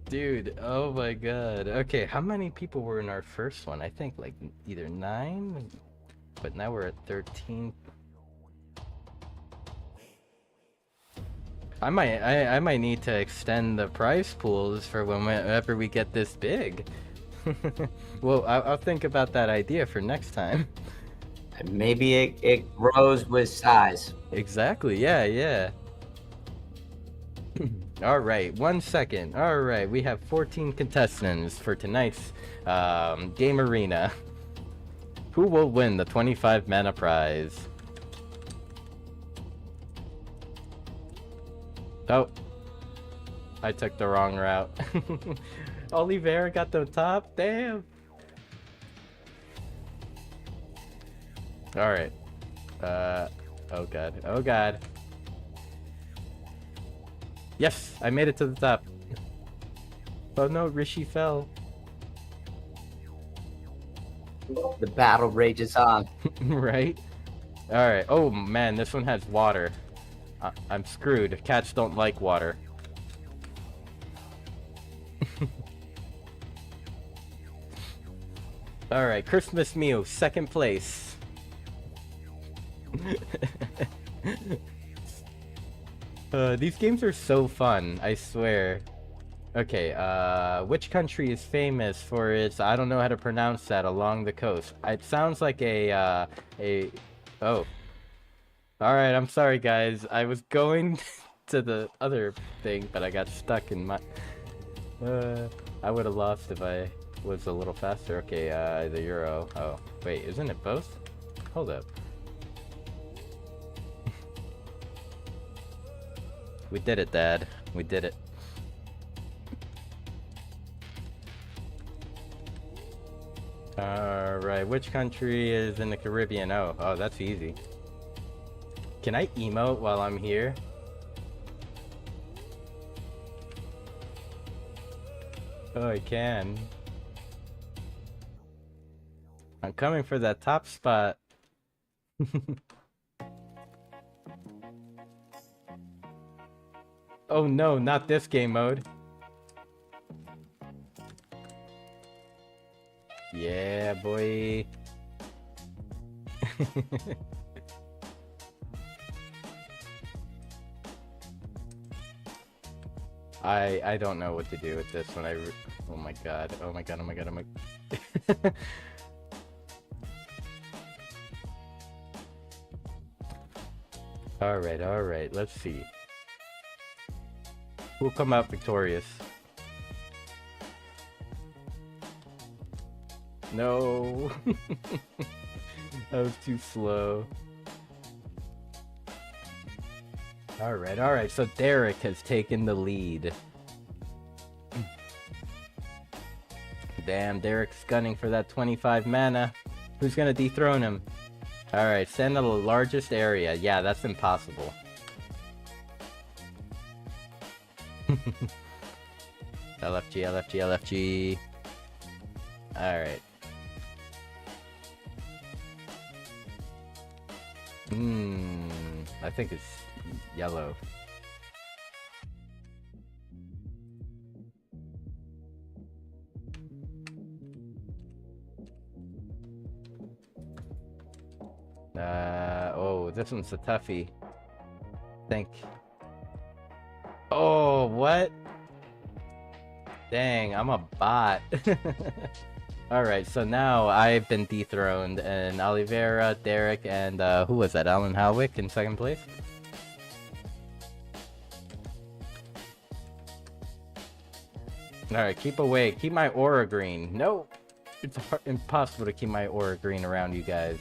Dude, oh my god. Okay, how many people were in our first one? I think like either 9, but now we're at 13. I might need to extend the prize pools for whenever we get this big. Well, I'll think about that idea for next time. Maybe it grows with size. Exactly, yeah. All right, 1 second. All right, we have 14 contestants for tonight's game arena. Who will win the 25 mana prize? Oh, I took the wrong route. Oliveira got the top. Damn. All right. Oh god. Oh god. Yes, I made it to the top. Oh no, Rishi fell. The battle rages on. Right? Alright. Oh man, this one has water. I'm screwed. Cats don't like water. Alright, Christmas Mew, second place. These games are so fun, I swear. Okay, which country is famous for its, I don't know how to pronounce that, along the coast? It sounds like oh. Alright, I'm sorry guys. I was going to the other thing, but I got stuck in my... I would have lost if I was a little faster. Okay, the Euro. Oh, wait, isn't it both? Hold up. We did it, Dad. We did it. Alright, which country is in the Caribbean? Oh, that's easy. Can I emote while I'm here? Oh, I can. I'm coming for that top spot. Oh no, not this game mode. Yeah, boy. I don't know what to do with this when oh my god, oh my god, oh my god, oh my Alright, let's see. Who'll come out victorious? No! That was too slow. Alright, so Derek has taken the lead. Damn, Derek's gunning for that 25 mana. Who's gonna dethrone him? Alright, send to the largest area. Yeah, that's impossible. LFG. Alright. I think it's yellow. Oh, this one's a toughie. Oh, what? Dang, I'm a bot. Alright, so now I've been dethroned, and Oliveira, Derek, and who was that? Alan Howick in second place? Alright, keep away. Keep my aura green. No! It's impossible to keep my aura green around you guys.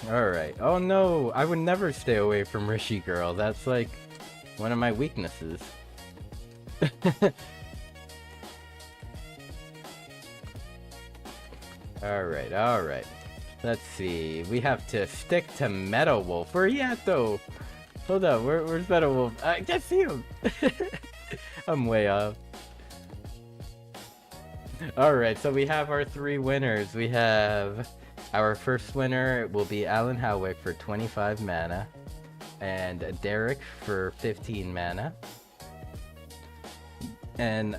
Alright. Oh no! I would never stay away from Rishi Girl. That's like one of my weaknesses. Alright. Let's see. We have to stick to Meadow Wolf. Where are you at though? Hold up, where's Meadow Wolf? I can't see him! I'm way off. Alright, so we have our 3 winners. We have our first winner will be Alan Howick for 25 mana. And Derek for 15 mana. And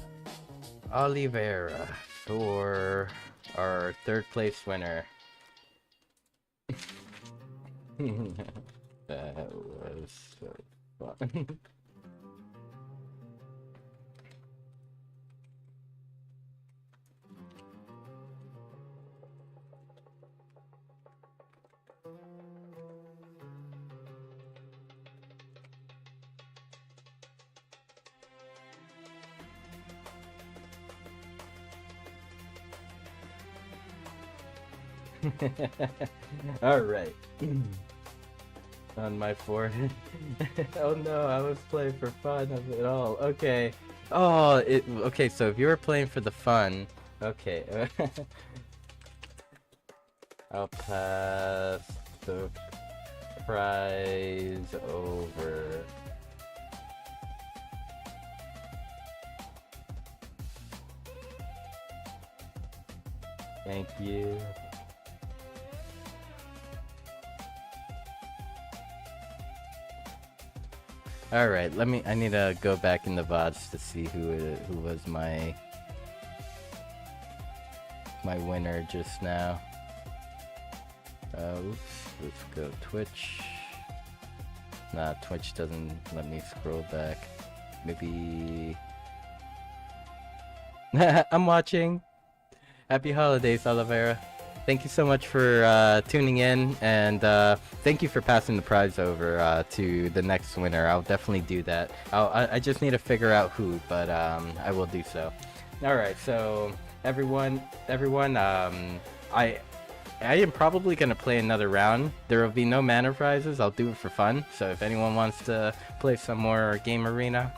Oliveira for our 3rd place winner. That was so fun. Alright. On my forehead. Oh no, I was playing for fun of it all. Okay. Oh, okay, so if you were playing for the fun, okay. I'll pass the prize over. Thank you. Alright, I need to go back in the VODs to see who was my winner just now. Oops, let's go Twitch. Nah, Twitch doesn't let me scroll back. Maybe... I'm watching! Happy holidays, Oliveira. Thank you so much for tuning in, and thank you for passing the prize over to the next winner. I'll definitely do that. I just need to figure out who, but I will do so. Alright, so everyone, I am probably going to play another round. There will be no mana prizes. I'll do it for fun. So if anyone wants to play some more Game Arena,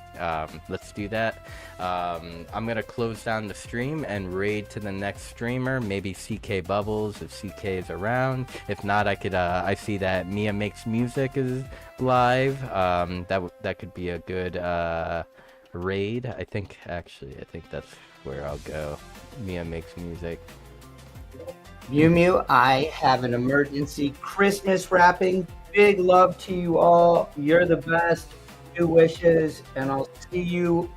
let's do that. I'm going to close down the stream and raid to the next streamer. Maybe CK Bubbles if CK is around. If not, I see that Mia Makes Music is live. That could be a good raid. I think that's where I'll go. Mia Makes Music. Mew Mew, I have an emergency Christmas wrapping. Big love to you all. You're the best. 2 wishes, and I'll see you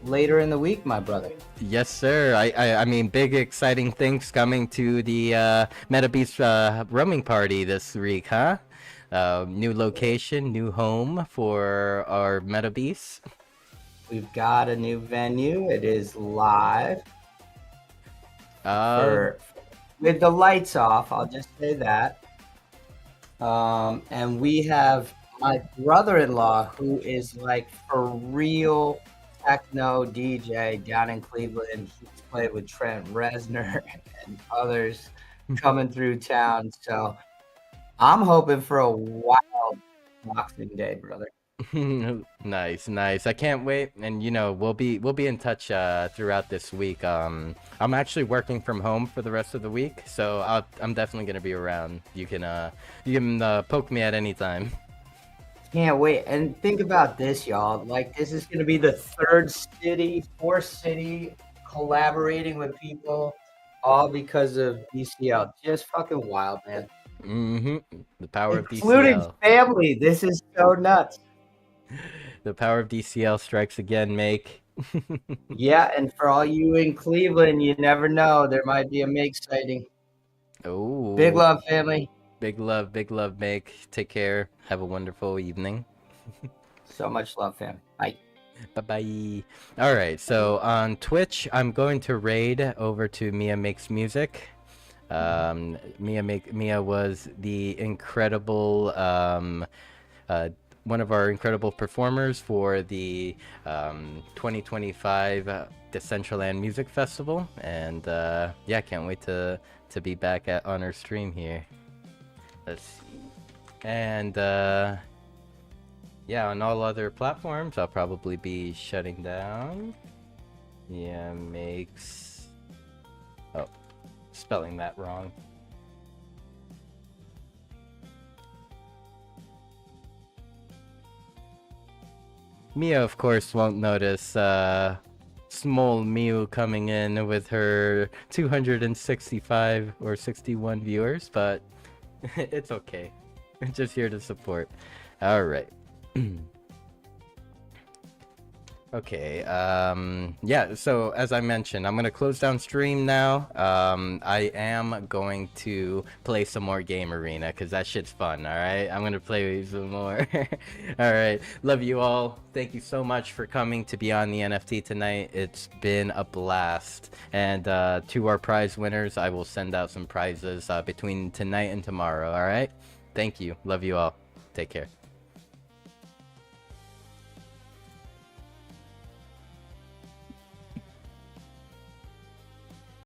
later in the week, my brother. Yes, sir. I mean, big exciting things coming to the MetaBeast roaming party this week, huh? New location, new home for our MetaBeast. We've got a new venue. It is live with the lights off. I'll just say that. And we have my brother-in-law, who is like for real techno DJ down in Cleveland. He's played with Trent Reznor and others coming through town. So I'm hoping for a wild Boxing Day, brother. Nice, nice. I can't wait, and we'll be in touch throughout this week. I'm actually working from home for the rest of the week, so I'm definitely gonna be around. You can poke me at any time. Can't wait. And think about this, y'all. Like, this is gonna be the fourth city collaborating with people, all because of DCL. Just fucking wild, man. The power of Including DCL. family. This is so nuts. The power of DCL strikes again, Make. Yeah, and for all you in Cleveland, you never know. There might be a Make sighting. Oh. Big love, family. Big love, Make. Take care. Have a wonderful evening. So much love, fam. Bye. Bye-bye. All right, so on Twitch, I'm going to raid over to Mia Makes Music. Mia was the incredible one of our incredible performers for the 2025 Decentraland Music Festival, and yeah, can't wait to be back on our stream here. Let's see, and yeah, on all other platforms, I'll probably be shutting down. Yeah, makes. Oh, spelling that wrong. Mia, of course, won't notice small Mew coming in with her 265 or 61 viewers, but it's okay. Just here to support. All right. Okay, yeah, so as I mentioned, I'm gonna close down stream now. I am going to play some more Game Arena, because that shit's fun, alright? I'm gonna play some more. Alright, love you all. Thank you so much for coming to be on the NFT tonight. It's been a blast. And to our prize winners, I will send out some prizes between tonight and tomorrow, alright? Thank you. Love you all. Take care.